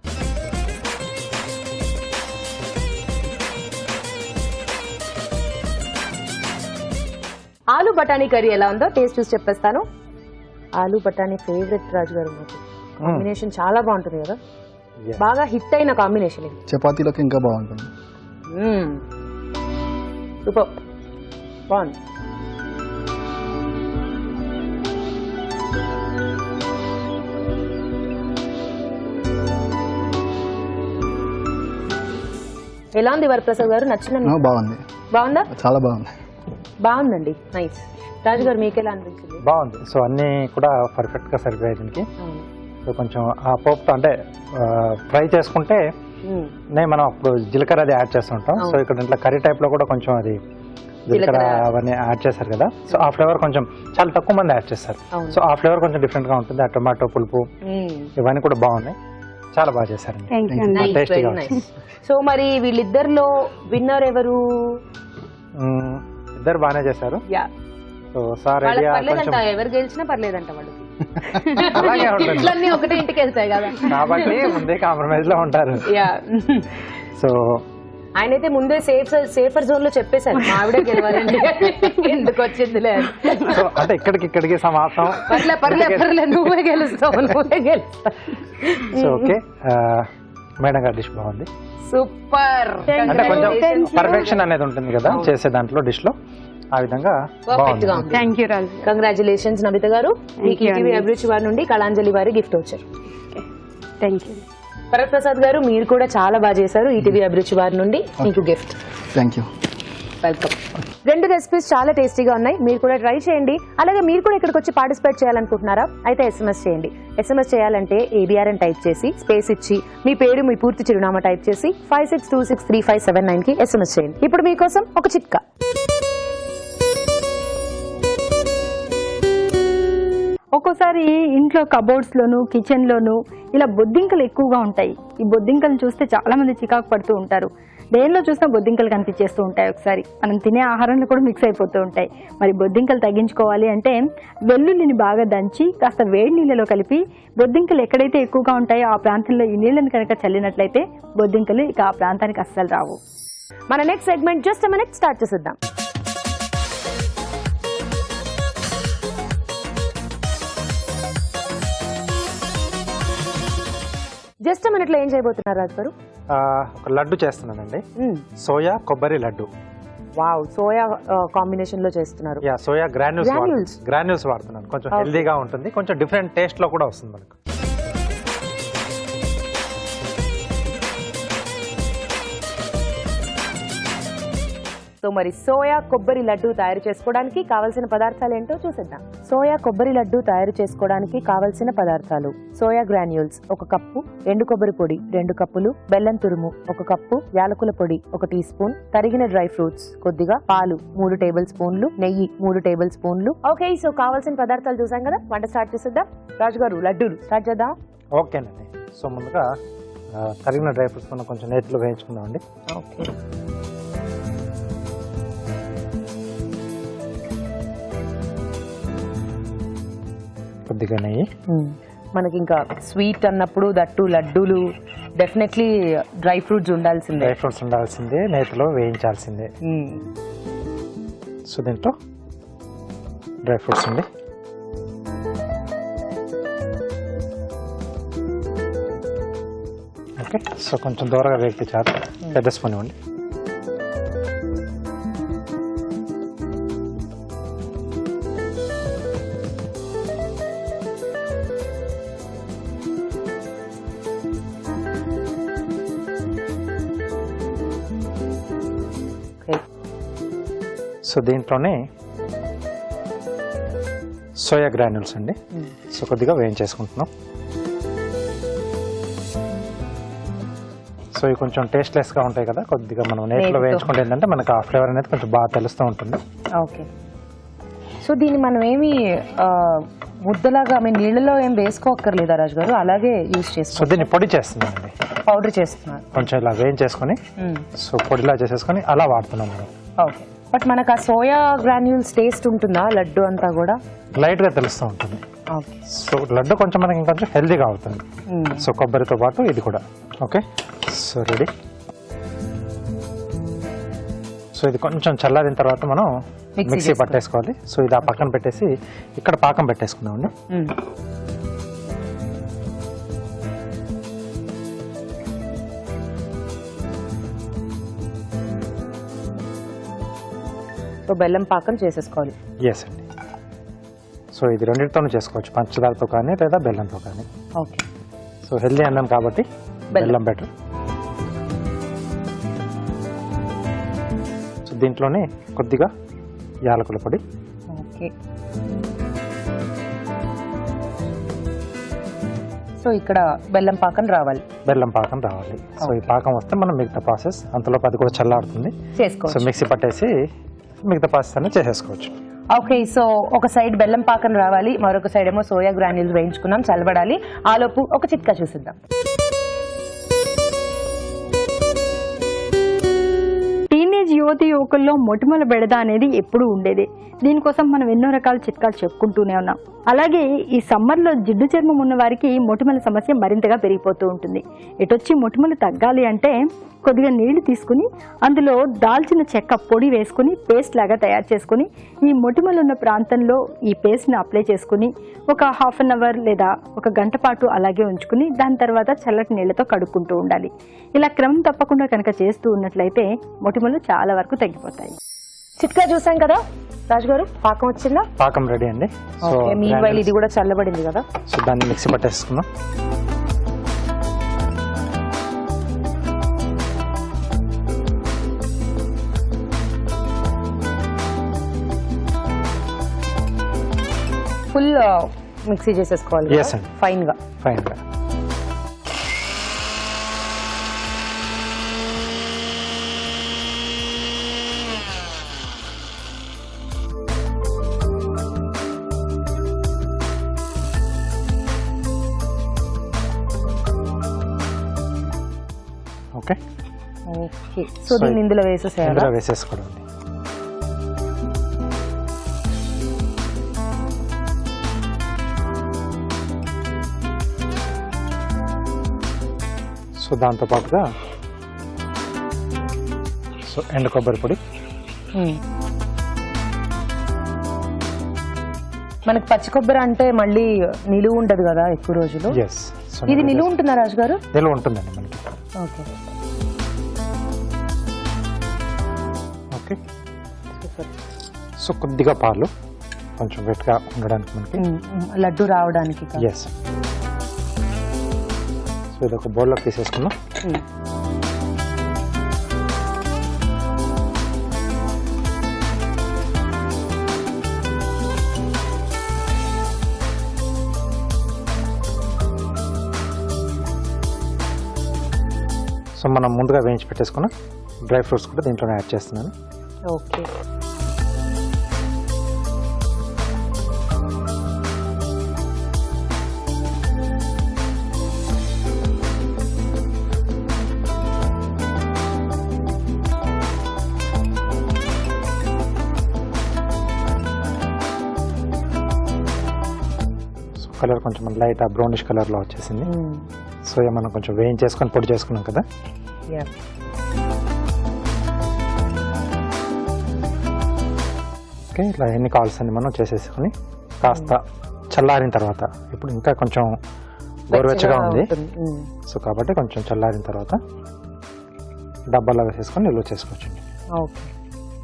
[SPEAKER 1] ఆలు బఠానీ కర్రీ ఎలా ఉందో టేస్ట్ చూసి చెప్పేస్తాను. ఆలు బఠానీ ఫేవరెట్ రాజు గారు. నాకు కాంబినేషన్ చాలా బాగుంటుంది కదా,
[SPEAKER 2] Yeah.
[SPEAKER 1] బాగా హిట్ అయిన కాంబినేషన్ ఇది.
[SPEAKER 4] చపాతీలోకి ఇంకా బాగుంటుంది.
[SPEAKER 1] సూపర్ బాగుంది. ఎలా ఉంది వరప్రసాద్ గారు? నచ్చిందా మీకు?
[SPEAKER 4] బాగుంది,
[SPEAKER 1] బాగుందా?
[SPEAKER 4] చాలా బాగుంది.
[SPEAKER 1] బాగుందండి, నైస్. రాజు గారు మీకు ఎలా అనిపించింది?
[SPEAKER 2] బాగుంది. సో అన్నీ కూడా పర్ఫెక్ట్ గా సరిపోయాయి దీనికి.
[SPEAKER 1] అవును.
[SPEAKER 2] సో కొంచెం ఆ పోపుతో అంటే ఫ్రై చేసుకుంటే మనం అప్పుడు జీలకర్ర అది యాడ్ చేస్తుంటాం. సో ఇక్కడ ఇంట్లో కర్రీ టైప్ లో కూడా కొంచెం అది జీలకర్ర అవన్నీ యాడ్ చేశారు కదా. సో ఆ ఫ్లేవర్ కొంచెం చాలా తక్కువ మంది యాడ్ చేస్తారు.
[SPEAKER 1] అవును.
[SPEAKER 2] సో ఆ ఫ్లేవర్ కొంచెం డిఫరెంట్ గా ఉంటుంది. ఆ టొమాటో పులుపు ఇవన్నీ కూడా బాగున్నాయి. చాలా బాగా చేశారండి.
[SPEAKER 5] థ్యాంక్ యూ అండి.
[SPEAKER 1] Nice,
[SPEAKER 2] టేస్టీగా
[SPEAKER 1] very nice. సో మరి వీళ్ళిద్దరిలో విన్నర్ ఎవరు?
[SPEAKER 2] ఇద్దరు బాగానే చేశారు.
[SPEAKER 1] యా,
[SPEAKER 2] సో సార్
[SPEAKER 1] వాళ్ళకి
[SPEAKER 2] ఐడియా
[SPEAKER 1] పర్లేదంట,
[SPEAKER 2] కొంచెం
[SPEAKER 1] ఎవరు గెలిచినా పర్లేదంట వాళ్ళకి.
[SPEAKER 2] అలాగే ఉంటుంది
[SPEAKER 1] ఇట్లన్నీ ఒకటే ఇంటికి వెళ్తాయి కదా.
[SPEAKER 2] కాబట్టి ముందే కాంప్రమైజ్ లో ఉంటారు.
[SPEAKER 1] యా,
[SPEAKER 2] సో
[SPEAKER 1] ఆయనైతే ముందే సేఫర్ జోన్ లో చెప్పేశారు, మా ఆవిడే గెలవాలండి. ఎందుకు వచ్చిందిలే అని.
[SPEAKER 2] సో అంటే ఇక్కడికి సమాప్తం.
[SPEAKER 1] పర్లే నువ్వే గెలుస్తావు.
[SPEAKER 2] సో ఓకే, మేడం గారి డిష్ బాగుంది.
[SPEAKER 1] సూపర్.
[SPEAKER 2] అంటే కొంచెం పర్ఫెక్షన్ అనేది ఉంటుంది కదా చేసే దాంట్లో డిష్ లో, ఆ విధంగా
[SPEAKER 1] పర్ఫెక్ట్
[SPEAKER 2] బాగుంది.
[SPEAKER 1] గా ఉంది.
[SPEAKER 5] Thank you Raju.
[SPEAKER 1] Congratulations Namitha గారు. మీకు
[SPEAKER 5] you
[SPEAKER 1] ఈటీవీ
[SPEAKER 5] అండి.
[SPEAKER 1] అభిరుచి వారి నుండి కళాంజలి వారి గిఫ్ట్ వచ్చారు.
[SPEAKER 5] Thank you.
[SPEAKER 1] వరప్రసాద్ గారు మీరు కూడా చాలా బాగా చేశారు. ఈటీవీ అభిరుచి వారి నుండి మీకు గిఫ్ట్.
[SPEAKER 4] Thank you.
[SPEAKER 1] వెల్కమ్. రెండు రెసిపీస్ చాలా టేస్టీగా ఉన్నాయి, మీరు కూడా ట్రై చేయండి. అలాగే మీరు కూడా ఇక్కడికి వచ్చి పార్టిసిపేట్ చేయాలనుకుంటున్నారా? అయితే SMS చేయండి. SMS చేయాలంటే ABR అని టైప్ చేసి స్పేస్ ఇచ్చి మీ పేరు, మీ పూర్తి చిరునామా టైప్ చేసి 56263579 కి SMS చేయండి. ఇప్పుడు మీకోసం ఒక చిట్కా.
[SPEAKER 3] ఒక్కోసారి ఇంట్లో కబోర్డ్స్ లోను, కిచెన్ లోను ఇలా బొద్దింకలు ఎక్కువగా ఉంటాయి. ఈ బొద్దింకలను చూస్తే చాలా మంది చికాకు పడుతూ ఉంటారు. దేనిలో చూసినా బొద్దింకలు కనిపించేస్తూ ఉంటాయి. ఒకసారి మనం తినే ఆహారంలో కూడా మిక్స్ అయిపోతూ ఉంటాయి. మరి బొద్దింకలు తగ్గించుకోవాలి అంటే వెల్లుల్లిని బాగా దంచి కాస్త వేడి నీళ్ళలో కలిపి బొద్దింకలు ఎక్కడైతే ఎక్కువగా ఉంటాయో ఆ ప్రాంతంలో ఈ నీళ్ళని కనుక చల్లినట్లయితే బొద్దింకలు ఇక ఆ ప్రాంతానికి అస్సలు రావు.
[SPEAKER 1] మన next segment just minute start చేసేద్దాం. జస్ట్ మినిట్ లో ఏం చేయబోతున్నారు రాజు గారు?
[SPEAKER 2] ఒక లడ్డు చేస్తున్నానండి, సోయా కొబ్బరి లడ్డు.
[SPEAKER 1] వావ్, సోయా కాంబినేషన్ లో చేస్తున్నారు.
[SPEAKER 2] Yeah, soya
[SPEAKER 1] Granules.
[SPEAKER 2] గ్రాన్యూల్స్ వాడుతున్నాను. కొంచెం హెల్దీగా ఉంటుంది, కొంచెం డిఫరెంట్ టేస్ట్ లో కూడా వస్తుంది మనకు.
[SPEAKER 1] సో మరి సోయా కొబ్బరి లడ్డు తయారు చేసుకోవడానికి కావాల్సిన పదార్థాలు ఏంటో చూసేద్దాం. సోయా కొబ్బరి లడ్డు తయారు చేసుకోవడానికి కావాల్సిన పదార్థాలు: సోయా గ్రాన్యూల్స్ 1 కప్పు, ఎండు కొబ్బరి పొడి 2 కప్పులు, బెల్లం తురుము 1 కప్పు, యాలకుల పొడి 1 టీ స్పూన్, తరిగిన డ్రై ఫ్రూట్స్ కొద్దిగా, పాలు 3 టేబుల్ స్పూన్లు, నెయ్యి 3 టేబుల్ స్పూన్లు. ఓకే, సో కావాల్సిన పదార్థాలు చూసాం కదా, వంట స్టార్ట్ చేసేద్దాం. రాజు గారు, లడ్డూలు స్టార్ట్ చేద్దాం.
[SPEAKER 2] ఓకేనండి. సో ముందుగా తరిగిన డ్రై ఫ్రూట్స్ మనం కొంచెం నేతిలో వేయించుకుందామండి.
[SPEAKER 1] ఓకే,
[SPEAKER 2] కొద్దిగా నెయ్యి.
[SPEAKER 1] మనకి ఇంకా స్వీట్ అన్నప్పుడు దట్టు లడ్డూలు డెఫినెట్లీ డ్రై ఫ్రూట్స్ ఉండాల్సిందే.
[SPEAKER 2] డ్రై ఫ్రూట్స్ ఉండాల్సిందే, నేతిలో వేయించాల్సిందే. సో దీంట్లో డ్రై ఫ్రూట్స్ అండి. ఓకే, సో కొంచెం దూరంగా వేగితే చాలు. పెద్ద స్పూన్ ఇవ్వండి. సో దీంట్లోనే సోయా గ్రాన్యూల్స్ అండి. సో కొద్దిగా వేయించేసుకుంటున్నాం. సో ఇవి కొంచెం టేస్ట్లెస్గా ఉంటాయి కదా, కొద్దిగా మనం నేతిలో వేయించుకుంటే ఏంటంటే మనకు ఆ ఫ్లేవర్ అనేది కొంచెం బాగా తెలుస్తూ ఉంటుంది.
[SPEAKER 1] ఓకే, సో దీన్ని మనం ఏమి ముద్దలాగా నీళ్ళలో ఏం వేసుకోక్కర్లేదా రాజు గారు, అలాగే యూజ్
[SPEAKER 2] సో
[SPEAKER 1] చేసుకో?
[SPEAKER 2] దీన్ని పొడి చేస్తున్నామండి.
[SPEAKER 1] పౌడర్ చేస్తున్నారు.
[SPEAKER 2] కొంచెం ఇలా వేయించేసుకొని సో పొడిలా చేసేసుకొని అలా వాడుతున్నాం మనం.
[SPEAKER 1] ఓకే, బట్ మనకు ఆ సోయా గ్రాన్యూల్స్ టేస్ట్ ఉంటుందా లడ్డు అంతా కూడా?
[SPEAKER 2] లైట్గా తెలుస్తూ ఉంటుంది.
[SPEAKER 1] ఓకే,
[SPEAKER 2] సో లడ్డు కొంచెం మనకి ఇంకొంచెం హెల్తీగా అవుతుంది. సో కొబ్బరితో పాటు ఇది కూడా. Okay, so ready. సో ఇది కొంచెం చల్లారిన తర్వాత మనం మిక్సీ పట్టేసుకోవాలి. సో ఇది ఆ పక్కన పెట్టేసి ఇక్కడ పాకం పెట్టేసుకున్నామండి.
[SPEAKER 1] సో బెల్లం పాకం చేసేసుకోవాలి.
[SPEAKER 2] ఎస్ అండి. సో ఇది రెండింటితోనూ చేసుకోవచ్చు, పంచదారతో కానీ లేదా బెల్లంతో కానీ.
[SPEAKER 1] ఓకే,
[SPEAKER 2] సో హెల్దీ అన్నాం కాబట్టి బెల్లం బెటర్. సో దీంట్లోనే కొద్దిగా యాలకుల పొడి.
[SPEAKER 1] ఓకే, సో ఇక్కడ బెల్లం పాకం రావాలి.
[SPEAKER 2] బెల్లం పాకం రావాలి. సో ఈ పాకం వస్తే మనం మిగతా ప్రాసెస్ అంతలోపు అది కూడా చల్లారుతుంది. సో
[SPEAKER 1] చేసుకోవచ్చు.
[SPEAKER 2] మిక్సీ పట్టేసి మిగతా ప్రాసెస్ అనేది చేసేసుకోవచ్చు.
[SPEAKER 1] ఓకే, సో ఒక సైడ్ బెల్లం పాకం రావాలి, మరొక సైడ్ ఏమో సోయా గ్రాన్యూల్స్ వేయించుకున్నాం, చల్లబడాలి. ఆలోపు ఒక చిట్కా చూసిద్దాం.
[SPEAKER 3] టీనేజ్ యువతి యువకుల్లో మొటిమల బెడద అనేది ఎప్పుడూ ఉండేదే. దీనికోసం మనం ఎన్నో రకాల చిట్కాలు చెప్పుకుంటూనే ఉన్నాం. అలాగే ఈ సమ్మర్లో జిడ్డు చర్మం ఉన్న వారికి మొటిమల సమస్య మరింతగా పెరిగిపోతూ ఉంటుంది. ఎటొచ్చి మొటిమలు తగ్గాలి అంటే కొద్దిగా నీళ్లు తీసుకుని అందులో దాల్చిన చెక్క పొడి వేసుకుని పేస్ట్ లాగా తయారు చేసుకుని ఈ మొటిమలు ఉన్న ప్రాంతంలో ఈ పేస్ట్ని అప్లై చేసుకుని ఒక హాఫ్ అన్ అవర్ లేదా ఒక గంట పాటు అలాగే ఉంచుకుని దాని తర్వాత చల్లటి నీళ్లతో కడుక్కుంటూ ఉండాలి. ఇలా క్రమం తప్పకుండా కనుక చేస్తూ ఉన్నట్లయితే మొటిమలు చాలా వరకు తగ్గిపోతాయి.
[SPEAKER 1] చిట్కా చూసాం కదా రాజు గారు, పాకం వచ్చిందా?
[SPEAKER 2] పాకం రెడీ అండి. సో
[SPEAKER 1] మీన్వైల్ ఇది కూడా చల్లబడింది కదా.
[SPEAKER 2] సో దాన్ని మిక్సీ పట్టేసుకుందాం.
[SPEAKER 1] ఫుల్ మిక్సీ చేసేసుకోవాలి.
[SPEAKER 2] Yes, అండి.
[SPEAKER 1] ఫైన్ గా.
[SPEAKER 2] ఫైన్గా. ఓకే,
[SPEAKER 1] ఓకే, సో దీన్ని ఇందులో వేసేసేయాలి.
[SPEAKER 2] ఇందులో వేసేసుకోవడం. సో దాంతో పాటుగా సో ఎండు కొబ్బరి పొడి.
[SPEAKER 1] మనకి పచ్చి కొబ్బరి అంటే మళ్ళీ నిలువ ఉండదు కదా ఎక్కువ రోజులు.
[SPEAKER 2] ఎస్.
[SPEAKER 1] ఇది నిలువ ఉంటుందా రాజు గారు?
[SPEAKER 2] నిలువ ఉంటుందండి మనకి.
[SPEAKER 1] Okay,
[SPEAKER 2] okay. సో కొద్దిగా పాలు కొంచెం వెట్గా ఉండడానికి మనకి,
[SPEAKER 1] లడ్డు రావడానికి.
[SPEAKER 2] ఎస్. సో ఇది ఒక బౌల్లోకి తీసేసుకున్నాం. సో మనం ముందుగా వేయించి పెట్టేసుకున్న డ్రై ఫ్రూట్స్ కూడా దీంట్లో యాడ్ చేస్తున్నాను.
[SPEAKER 1] ఓకే.
[SPEAKER 2] సో కలర్ కొంచెం లైట్ బ్రౌనిష్ కలర్లో వచ్చేసింది. సోయా మనం కొంచెం వేయించేసుకొని పొడి చేసుకున్నాం కదా.
[SPEAKER 1] యా.
[SPEAKER 2] ఓకే, ఇలా ఎన్ని కావాల్సింది మనం చేసేసుకొని కాస్త చల్లారిన తర్వాత, ఇప్పుడు ఇంకా కొంచెం గోరువెచ్చగా ఉంది, సో కాబట్టి కొంచెం చల్లారిన తర్వాత డబ్బాలో వేసేసుకొని నిల్వ చేసుకోవచ్చు.
[SPEAKER 1] ఓకే.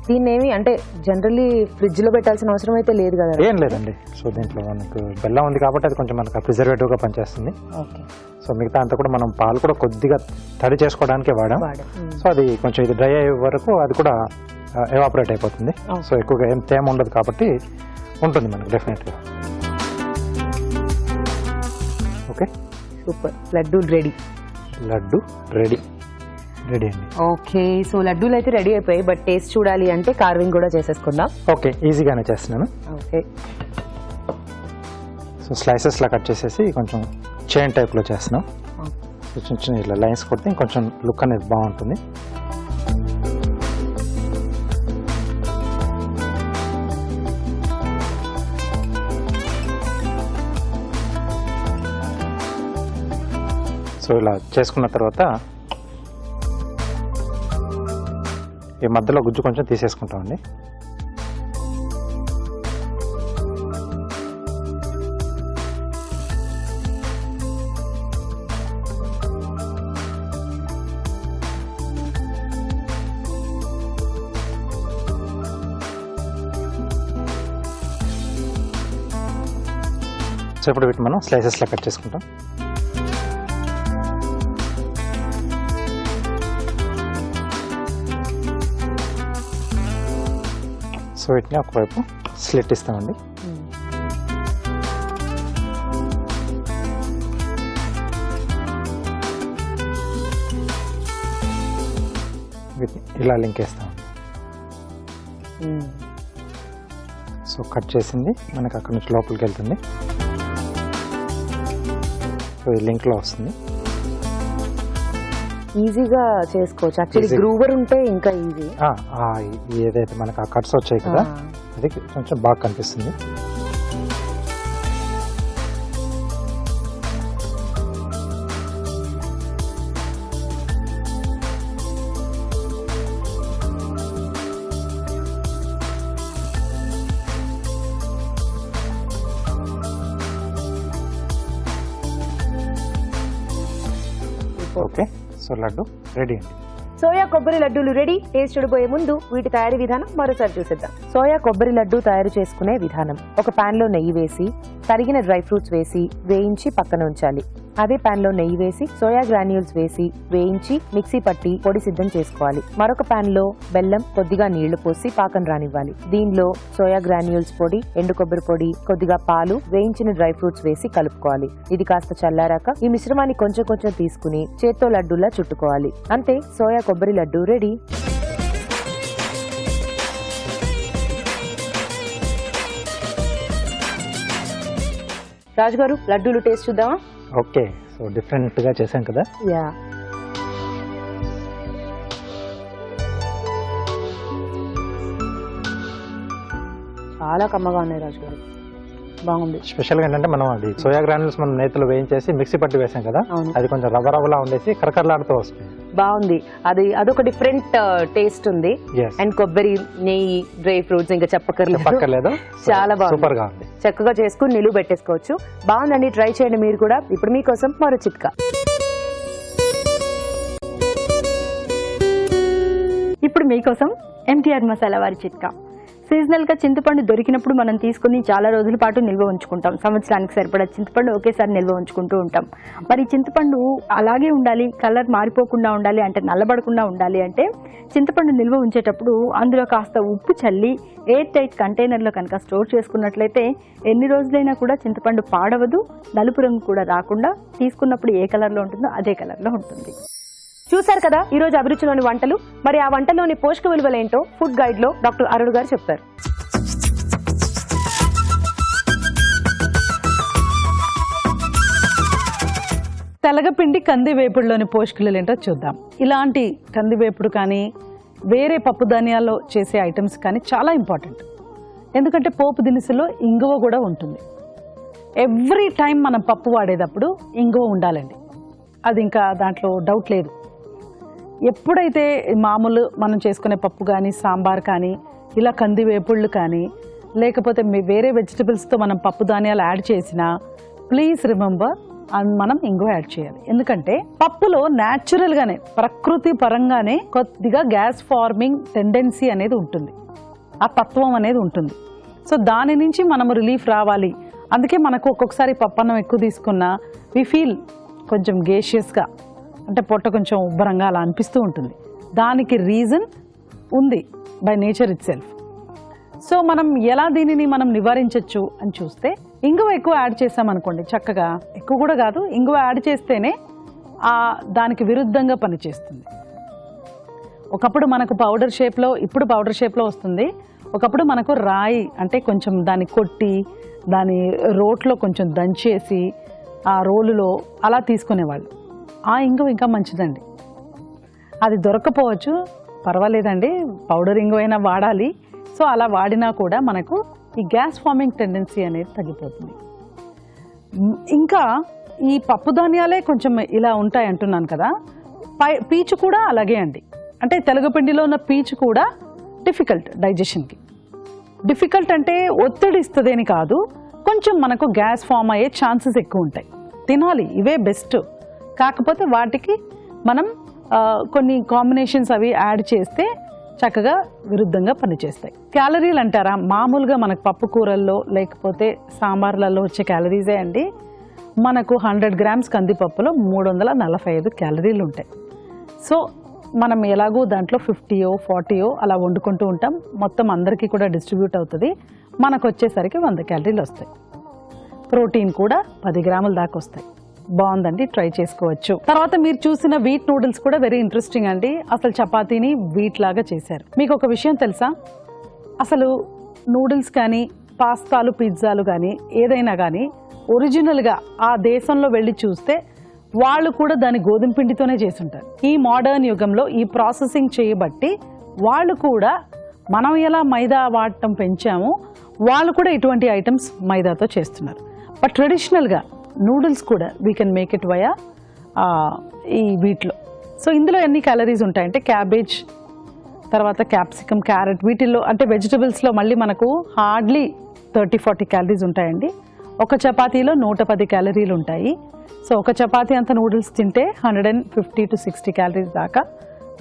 [SPEAKER 1] దీన్ని ఏమి అంటే జనరల్లీ ఫ్రిడ్జ్ లో పెట్టాల్సిన అవసరం అయితే లేదు కదా?
[SPEAKER 2] ఏం లేదండి. సో దీంట్లో మనకు బెల్లం ఉంది కాబట్టి అది కొంచెం మనకు ప్రిజర్వేటివ్గా పనిచేస్తుంది.
[SPEAKER 1] ఓకే.
[SPEAKER 2] సో మిగతా అంతా కూడా మనం పాలు కూడా కొద్దిగా తడి చేసుకోవడానికి వాడాం. సో అది కొంచెం ఇది డ్రై అయ్యే వరకు అది కూడా ఎవాపరేట్ అయిపోతుంది. సో ఎక్కువగా ఏం తేమ ఉండదు కాబట్టి ఉంటుంది మనకు డెఫినెట్గా. Okay,
[SPEAKER 1] super. లడ్డూలు రెడీ.
[SPEAKER 2] లడ్డు రెడీ అండి.
[SPEAKER 1] ఓకే, సో లడ్డూలు అయితే రెడీ అయిపోయాయి, బట్ టేస్ట్ చూడాలి అంటే కార్వింగ్ కూడా చేసేసుకుందాం.
[SPEAKER 2] ఓకే, ఈజీగానే చేస్తున్నాను.
[SPEAKER 1] ఓకే.
[SPEAKER 2] సో స్లైసెస్లా కట్ చేసేసి కొంచెం చైన్ టైప్లో చేస్తున్నాం. సో చిన్న చిన్న ఇట్లా లైన్స్ కొడితే ఇంకొంచెం లుక్ అనేది బాగుంటుంది. సో ఇలా చేసుకున్న తర్వాత ఈ మధ్యలో గుజ్జు కొంచెం తీసేసుకుంటామండి. సో ఇప్పుడు వీటిని మనం స్లైసెస్లా కట్ చేసుకుంటాం. సో వీటిని ఒకవైపు స్లిట్ ఇస్తామండి. వీటిని ఇలా లింక్ వేస్తామండి. సో కట్ చేసింది మనకి అక్కడ నుంచి లోపలికి వెళ్తుంది. సో ఈ లింక్లో వస్తుంది.
[SPEAKER 1] ఈజీగా చేసుకోవచ్చు. యాక్చువల్లీ గ్రూవర్ ఉంటే ఇంకా ఈజీ.
[SPEAKER 2] ఏదైతే మనకు ఆ కట్స్ వచ్చాయి కదా, అది కొంచెం బాగా కనిపిస్తుంది. ఓకే, సో లడ్డు రెడీ అండి.
[SPEAKER 1] సోయా కొబ్బరి లడ్డూలు రెడీ. టేస్ట్ చూడబోయే ముందు వీటి తయారీ విధానం మరోసారి చూసేద్దాం. సోయా కొబ్బరి లడ్డు తయారు చేసుకునే విధానం: ఒక పాన్ లో నెయ్యి వేసి తరిగిన డ్రై ఫ్రూట్స్ వేసి వేయించి పక్కన ఉంచాలి. అదే పాన్ లో నెయ్యి వేసి సోయా గ్రాన్యూల్స్ వేసి వేయించి మిక్సీ పట్టి పొడి సిద్ధం చేసుకోవాలి. మరొక పాన్ లో బెల్లం, కొద్దిగా నీళ్లు పోసి పాకం రానివ్వాలి. దీనిలో సోయా గ్రాన్యూల్స్ పొడి, ఎండు కొబ్బరి పొడి, కొద్దిగా పాలు, వేయించిన డ్రై ఫ్రూట్స్ వేసి కలుపుకోవాలి. ఇది కాస్త చల్లారాక ఈ మిశ్రమాన్ని కొంచెం కొంచెం తీసుకుని చేత్తో లడ్డూలా చుట్టుకోవాలి. అంతే, సోయా కొబ్బరి లడ్డు రెడీ. రాజు గారు, లడ్డూలు టేస్ట్ చూద్దామా?
[SPEAKER 2] ఓకే, సో డిఫరెంట్గా చేశాం కదా.
[SPEAKER 1] యా. చాలా కమ్మగా ఉన్నాయి రాజు గారు, బాగుంది.
[SPEAKER 2] స్పెషల్గా ఏంటంటే మనం అది సోయా గ్రాన్యూల్స్ మనం నేతిలో వేయించేసి మిక్సీ పట్టి వేసాం కదా, అది కొంచెం రవ్వలా ఉండేసి కరకరలాడుతూ వస్తుంది.
[SPEAKER 1] బాగుంది. అదొక డిఫరెంట్ టేస్ట్ ఉంది. అండ్ కొబ్బరి, నెయ్యి, డ్రై ఫ్రూట్స్ ఇంకా చెప్పక్కర్లేదు. చాలా బాగుంది,
[SPEAKER 2] సూపర్ గా ఉంది.
[SPEAKER 1] చక్కగా చేసుకుని నిలువ పెట్టేసుకోవచ్చు. బాగుందండి, ట్రై చేయండి మీరు కూడా. ఇప్పుడు మీకోసం మరో చిట్కా.
[SPEAKER 3] ఇప్పుడు మీకోసం MTR మసాలా వారి చిట్కా. సీజనల్ గా చింతపండు దొరికినప్పుడు మనం తీసుకుని చాలా రోజుల పాటు నిల్వ ఉంచుకుంటాం. సంవత్సరానికి సరిపడా చింతపండు ఒకేసారి నిల్వ ఉంచుకుంటూ ఉంటాం. మరి చింతపండు అలాగే ఉండాలి, కలర్ మారిపోకుండా ఉండాలి అంటే, నల్లబడకుండా ఉండాలి అంటే, చింతపండు నిల్వ ఉంచేటప్పుడు అందులో కాస్త ఉప్పు చల్లి ఎయిర్ టైట్ కంటైనర్లో కనుక స్టోర్ చేసుకున్నట్లయితే ఎన్ని రోజులైనా కూడా చింతపండు పాడవదు, నలుపు రంగు కూడా రాకుండా తీసుకున్నప్పుడు ఏ కలర్లో ఉంటుందో అదే కలర్లో ఉంటుంది.
[SPEAKER 1] చూశారు కదా ఈ రోజు అభిరుచిలోని వంటలు. మరి ఆ వంటలోని పోషక విలువలేంటో ఫుడ్ గైడ్ లో డాక్టర్ అరుణ్ గారు చెప్తారు.
[SPEAKER 6] తెలగపిండి కందివేపుడులోని పోషకాలు ఏంటో చూద్దాం. ఇలాంటి కందివేపుడు కానీ వేరే పప్పు ధాన్యాల్లో చేసే ఐటమ్స్ కానీ చాలా ఇంపార్టెంట్. ఎందుకంటే పోపు దినుసులో ఇంగువ కూడా ఉంటుంది. ఎవ్రీ టైం మనం పప్పు వాడేటప్పుడు ఇంగువ ఉండాలండి. అది ఇంకా దాంట్లో డౌట్ లేదు. ఎప్పుడైతే మామూలు మనం చేసుకునే పప్పు కానీ సాంబార్ కానీ ఇలా కందివేపుళ్ళు కానీ లేకపోతే వేరే వెజిటబుల్స్తో మనం పప్పు ధాన్యాలు యాడ్ చేసినా ప్లీజ్ రిమెంబర్ మనం ఇంగువ యాడ్ చేయాలి. ఎందుకంటే పప్పులో న్యాచురల్గానే ప్రకృతి పరంగానే కొద్దిగా గ్యాస్ ఫార్మింగ్ టెండెన్సీ అనేది ఉంటుంది, ఆ తత్వం అనేది ఉంటుంది. సో దాని నుంచి మనము రిలీఫ్ రావాలి. అందుకే మనకు ఒక్కొక్కసారి పప్పన్నం ఎక్కువ తీసుకున్నా వి ఫీల్ కొంచెం గేషియస్గా, అంటే పొట్ట కొంచెం ఉబ్బరంగా అలా అనిపిస్తూ ఉంటుంది. దానికి రీజన్ ఉంది by nature it self. So మనం ఎలా దీనిని మనం నివారించవచ్చు అని చూస్తే ఇంగువ ఎక్కువ యాడ్ చేసామనుకోండి, చక్కగా ఎక్కువ కూడా కాదు, ఇంగువ యాడ్ చేస్తేనే దానికి విరుద్ధంగా పనిచేస్తుంది. ఒకప్పుడు మనకు పౌడర్ షేప్లో, ఇప్పుడు పౌడర్ షేప్లో వస్తుంది. ఒకప్పుడు మనకు రాయి అంటే కొంచెం దాన్ని కొట్టి దాని రోట్లో కొంచెం దంచేసి ఆ రోలులో అలా తీసుకునేవాళ్ళు. ఆ ఇంగువ ఇంకా మంచిదండి. అది దొరకపోవచ్చు, పర్వాలేదండి, పౌడర్ ఇంగువైనా వాడాలి. సో అలా వాడినా కూడా మనకు ఈ గ్యాస్ ఫార్మింగ్ టెండెన్సీ అనేది తగ్గిపోతుంది. ఇంకా ఈ పప్పు ధాన్యాలే కొంచెం ఇలా ఉంటాయి అంటున్నాను కదా, పీచు కూడా అలాగే అండి. అంటే తెలగపిండిలో ఉన్న పీచు కూడా డిఫికల్ట్ డైజెషన్కి. డిఫికల్ట్ అంటే ఒత్తిడి ఇస్తుందేని కాదు, కొంచెం మనకు గ్యాస్ ఫామ్ అయ్యే ఛాన్సెస్ ఎక్కువ ఉంటాయి. తినాలి, ఇవే బెస్ట్. కాకపోతే వాటికి మనం కొన్ని కాంబినేషన్స్ అవి యాడ్ చేస్తే చక్కగా విరుద్ధంగా పనిచేస్తాయి. క్యాలరీలు అంటారా, మామూలుగా మనకు పప్పు కూరల్లో లేకపోతే సాంబార్లలో వచ్చే క్యాలరీసే అండి. మనకు 100 గ్రామ్స్ కందిపప్పులో 345 క్యాలరీలు ఉంటాయి. సో మనం ఎలాగో దాంట్లో 50 40 అలా వండుకుంటూ ఉంటాం. మొత్తం అందరికీ కూడా డిస్ట్రిబ్యూట్ అవుతుంది. మనకు వచ్చేసరికి 100 క్యాలరీలు వస్తాయి. ప్రోటీన్ కూడా 10 గ్రాముల దాకా వస్తాయి. బాగుందండి, ట్రై చేసుకోవచ్చు. తర్వాత మీరు చూసిన వీట్ నూడిల్స్ కూడా వెరీ ఇంట్రెస్టింగ్ అండి. అసలు చపాతీని వీట్ లాగా చేశారు. మీకు ఒక విషయం తెలుసా, అసలు నూడిల్స్ కానీ పాస్తాలు పిజ్జాలు కానీ ఏదైనా కానీ ఒరిజినల్గా ఆ దేశంలో వెళ్ళి చూస్తే వాళ్ళు కూడా దాని గోధుమ పిండితోనే చేసుంటారు. ఈ మోడర్న్ యుగంలో ఈ ప్రాసెసింగ్ చేయబట్టి వాళ్ళు కూడా మనం ఎలా మైదా వాడటం పెంచామో వాళ్ళు కూడా ఇటువంటి ఐటమ్స్ మైదాతో చేస్తున్నారు. బట్ ట్రెడిషనల్గా నూడిల్స్ కూడా we can make it via ఈ వీటిలో. సో ఇందులో ఎన్ని క్యాలరీస్ ఉంటాయంటే క్యాబేజ్, తర్వాత క్యాప్సికమ్, క్యారెట్, వీటిల్లో అంటే వెజిటబుల్స్లో మళ్ళీ మనకు హార్డ్లీ 30-40 క్యాలరీస్ ఉంటాయండి. ఒక చపాతీలో 110 క్యాలరీలు ఉంటాయి. సో ఒక చపాతీ అంత నూడిల్స్ తింటే 150 to 60 క్యాలరీస్ దాకా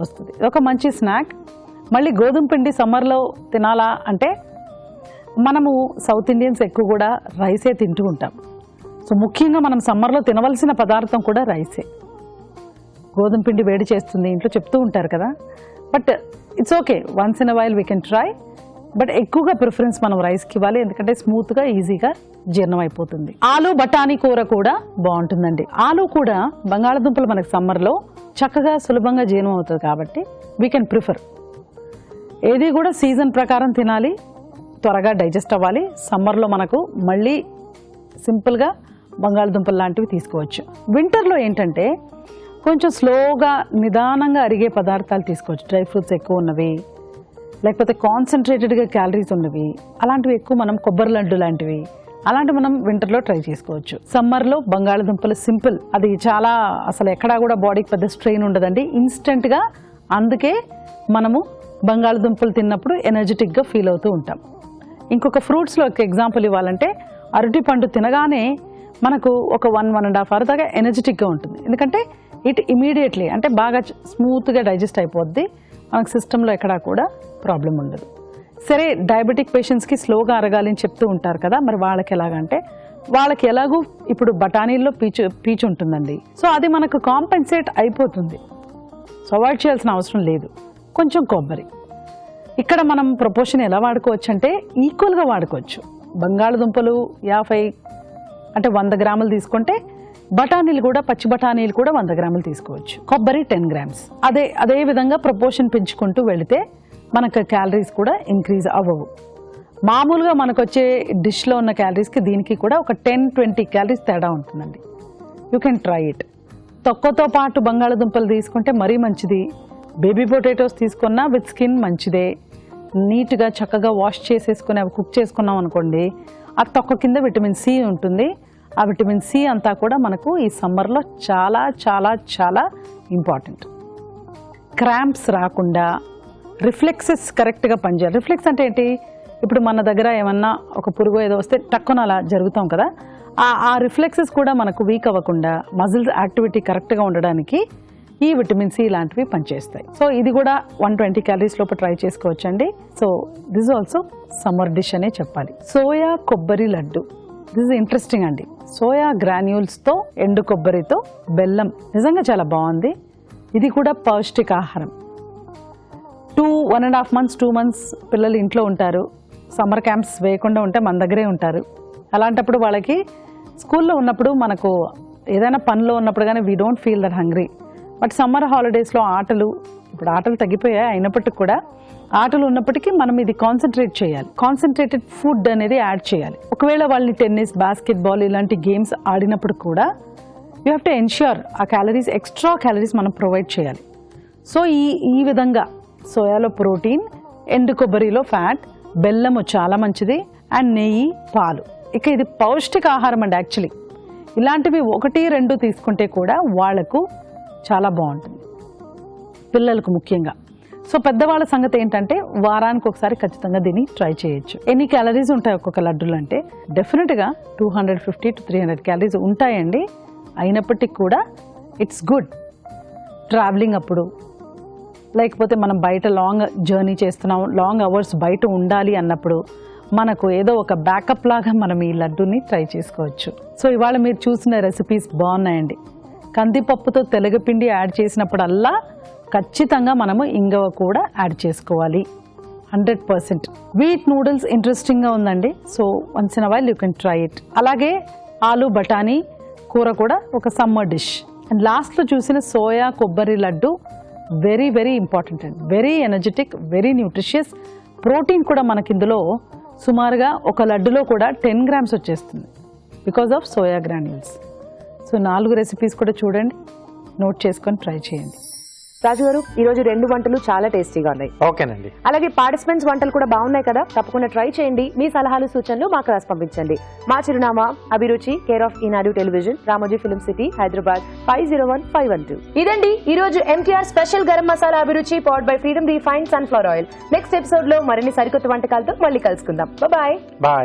[SPEAKER 6] వస్తుంది. ఒక మంచి స్నాక్. మళ్ళీ గోధుమ పిండి సమ్మర్లో తినాలా అంటే మనము సౌత్ ఇండియన్స్ ఎక్కువ కూడా రైసే తింటూ ఉంటాం. సో ముఖ్యంగా మనం సమ్మర్లో తినవలసిన పదార్థం కూడా రైసే. గోధుమ పిండి వేడి చేస్తుంది ఇంట్లో చెప్తూ ఉంటారు కదా, but it's okay, once in a while we can try. But ఎక్కువగా ప్రిఫరెన్స్ మనం రైస్కి ఇవ్వాలి, ఎందుకంటే స్మూత్గా ఈజీగా జీర్ణం అయిపోతుంది. ఆలు బఠానీ కూర కూడా బాగుంటుందండి. ఆలు కూడా బంగాళదుంపలు మనకి సమ్మర్లో చక్కగా సులభంగా జీర్ణం అవుతుంది కాబట్టి వీ కెన్ ప్రిఫర్. ఏది కూడా సీజన్ ప్రకారం తినాలి, త్వరగా డైజెస్ట్ అవ్వాలి. సమ్మర్లో మనకు మళ్ళీ సింపుల్గా బంగాళదుంపలు లాంటివి తీసుకోవచ్చు. వింటర్లో ఏంటంటే కొంచెం స్లోగా నిదానంగా అరిగే పదార్థాలు తీసుకోవచ్చు. డ్రై ఫ్రూట్స్ ఎక్కువ ఉన్నవి, లేకపోతే కాన్సన్ట్రేటెడ్గా క్యాలరీస్ ఉన్నవి, అలాంటివి ఎక్కువ మనం కొబ్బరి లడ్డు లాంటివి అలాంటివి మనం వింటర్లో ట్రై చేసుకోవచ్చు. సమ్మర్లో బంగాళదుంపలు సింపుల్, అది చాలా అసలు ఎక్కడా కూడా బాడీకి పెద్ద స్ట్రెయిన్ ఉండదండి, ఇన్స్టెంట్గా. అందుకే మనము బంగాళదుంపలు తిన్నప్పుడు ఎనర్జెటిక్గా ఫీల్ అవుతూ ఉంటాం. ఇంకొక ఫ్రూట్స్లో ఒక ఎగ్జాంపుల్ ఇవ్వాలంటే అరటి పండు తినగానే మనకు ఒక 1-1.5 hour దాకా ఎనర్జెటిక్గా ఉంటుంది. ఎందుకంటే ఇట్ ఇమీడియట్లీ అంటే బాగా స్మూత్గా డైజెస్ట్ అయిపోద్ది, మనకు సిస్టంలో ఎక్కడా కూడా ప్రాబ్లం ఉండదు. సరే, డయాబెటిక్ పేషెంట్స్కి స్లోగా అరగాలి అని చెప్తూ ఉంటారు కదా, మరి వాళ్ళకి ఎలాగంటే వాళ్ళకి ఎలాగూ ఇప్పుడు బఠానీల్లో పీచు ఉంటుందండి. సో అది మనకు కాంపెన్సేట్ అయిపోతుంది. సో అవాయిడ్ చేయాల్సిన అవసరం లేదు. కొంచెం కొబ్బరి ఇక్కడ మనం ప్రపోర్షన్ ఎలా వాడుకోవచ్చు అంటే ఈక్వల్గా వాడుకోవచ్చు. బంగాళదుంపలు 50 అంటే 100 గ్రాములు తీసుకుంటే బఠానీలు కూడా, పచ్చి బఠానీలు కూడా 100 గ్రాములు తీసుకోవచ్చు. కొబ్బరి 10 గ్రామ్స్. అదే విధంగా ప్రపోర్షన్ పెంచుకుంటూ వెళితే మనకు క్యాలరీస్ కూడా ఇంక్రీజ్ అవ్వవు. మామూలుగా మనకు వచ్చే డిష్లో ఉన్న క్యాలరీస్కి దీనికి కూడా ఒక 10-20 క్యాలరీస్ తేడా ఉంటుందండి. You can try it. తొక్కతో పాటు బంగాళదుంపలు తీసుకుంటే మరీ మంచిది. బేబీ పొటాటోస్ తీసుకున్నా విత్ స్కిన్ మంచిదే. నీట్గా చక్కగా వాష్ చేసేసుకుని అవి కుక్ చేసుకున్నాం అనుకోండి, ఆ తొక్క కింద విటమిన్ సి ఉంటుంది. ఆ విటమిన్ సి అంతా కూడా మనకు ఈ సమ్మర్లో చాలా చాలా చాలా ఇంపార్టెంట్. క్రాంప్స్ రాకుండా రిఫ్లెక్సెస్ కరెక్ట్గా పనిచేయాలి. రిఫ్లెక్స్ అంటే ఏంటి? ఇప్పుడు మన దగ్గర ఏమన్నా ఒక పురుగు ఏదో వస్తే టక్కున అలా జరుగుతాం కదా, ఆ రిఫ్లెక్సెస్ కూడా మనకు వీక్ అవ్వకుండా మజిల్స్ యాక్టివిటీ కరెక్ట్గా ఉండడానికి ఈ విటమిన్ సి లాంటివి పనిచేస్తాయి. సో ఇది కూడా 120 క్యాలరీస్ లోపు ట్రై చేసుకోవచ్చండి. So this also summer dish అనే చెప్పాలి. సోయా కొబ్బరి లడ్డు, దిస్ ఇస్ ఇంట్రెస్టింగ్ అండి. సోయా గ్రాన్యూల్స్తో, ఎండు కొబ్బరితో, బెల్లం, నిజంగా చాలా బాగుంది. ఇది కూడా పౌష్టికాహారం. 1.5 months 2 months పిల్లలు ఇంట్లో ఉంటారు, సమ్మర్ క్యాంప్స్ వేయకుండా ఉంటే మన దగ్గరే ఉంటారు. అలాంటప్పుడు వాళ్ళకి స్కూల్లో ఉన్నప్పుడు మనకు ఏదైనా పనిలో ఉన్నప్పుడు కానీ we don't feel that hungry. But summer హాలిడేస్లో ఇప్పుడు ఆటలు తగ్గిపోయాయి, అయినప్పటికీ కూడా ఆటలు ఉన్నప్పటికీ మనం ఇది కాన్సన్ట్రేట్ చేయాలి. కాన్సన్ట్రేటెడ్ ఫుడ్ అనేది యాడ్ చేయాలి. ఒకవేళ వాళ్ళని టెన్నిస్, బాస్కెట్బాల్ ఇలాంటి గేమ్స్ ఆడినప్పుడు కూడా యూ హ్యావ్ టు ఎన్ష్యూర్ ఆ క్యాలరీస్, ఎక్స్ట్రా క్యాలరీస్ మనం ప్రొవైడ్ చేయాలి. సో ఈ విధంగా సోయాలో ప్రోటీన్, ఎండు కొబ్బరిలో ఫ్యాట్, బెల్లము చాలా మంచిది, అండ్ నెయ్యి, పాలు. ఇక ఇది పౌష్టికాహారం అండి. యాక్చువల్లీ ఇలాంటివి 1-2 తీసుకుంటే కూడా వాళ్లకు చాలా బాగుంటుంది, పిల్లలకు ముఖ్యంగా. సో పెద్దవాళ్ళ సంగతి ఏంటంటే వారానికి ఒకసారి ఖచ్చితంగా దీన్ని ట్రై చేయొచ్చు. ఎన్ని క్యాలరీస్ ఉంటాయి ఒక్కొక్క లడ్డూలు అంటే డెఫినెట్గా 250 to 300 క్యాలరీస్ ఉంటాయండి. అయినప్పటికీ కూడా ఇట్స్ గుడ్ ట్రావెలింగ్ అప్పుడు, లేకపోతే మనం బయట లాంగ్ జర్నీ చేస్తున్నాం, లాంగ్ అవర్స్ బయట ఉండాలి అన్నప్పుడు మనకు ఏదో ఒక బ్యాకప్ లాగా మనం ఈ లడ్డూని ట్రై చేసుకోవచ్చు. సో ఇవాళ మీరు చూసిన రెసిపీస్ బాగున్నాయండి. కందిపప్పుతో తెలగపిండి యాడ్ చేసినప్పుడల్లా ఖచ్చితంగా మనము ఇంగవ కూడా యాడ్ చేసుకోవాలి 100%. వీట్ నూడిల్స్ ఇంట్రెస్టింగ్గా ఉందండి. So once in a while you can try it. అలాగే ఆలు బఠానీ కూర కూడా ఒక సమ్మర్ డిష్. అండ్ లాస్ట్లో చూసిన సోయా కొబ్బరి లడ్డు వెరీ వెరీ ఇంపార్టెంట్ అండి. Very energetic, very nutritious. Protein కూడా మనకి ఇందులో సుమారుగా ఒక లడ్డులో కూడా 10 grams వచ్చేస్తుంది because of soya granules. So 4 recipes కూడా చూడండి, నోట్ చేసుకొని ట్రై చేయండి.
[SPEAKER 1] రాజు గారు, ఈ రోజు 2 వంటలు చాలా టేస్టీగా ఉన్నాయి.
[SPEAKER 2] ఓకేనండి.
[SPEAKER 1] అలాగే పార్టిసిపెంట్స్ వంటలు కూడా బాగున్నాయి కదా, తప్పకుండా ట్రై చేయండి. మీ సలహాలు, సూచనలు మాకు రాసి పంపించండి. మా చిరునామా అభిరుచి, care of Eenadu television, Ramoji film city, Hyderabad 501512. ఇదండి ఈ రోజు MTR స్పెషల్ గరం మసాలా అభిరుచి, powered by freedom refined sunflower oil. Next episode లో మరిన్ని సరికొత్త వంటకాలతో మళ్ళీ కలుసుకుందాం. బాయ్.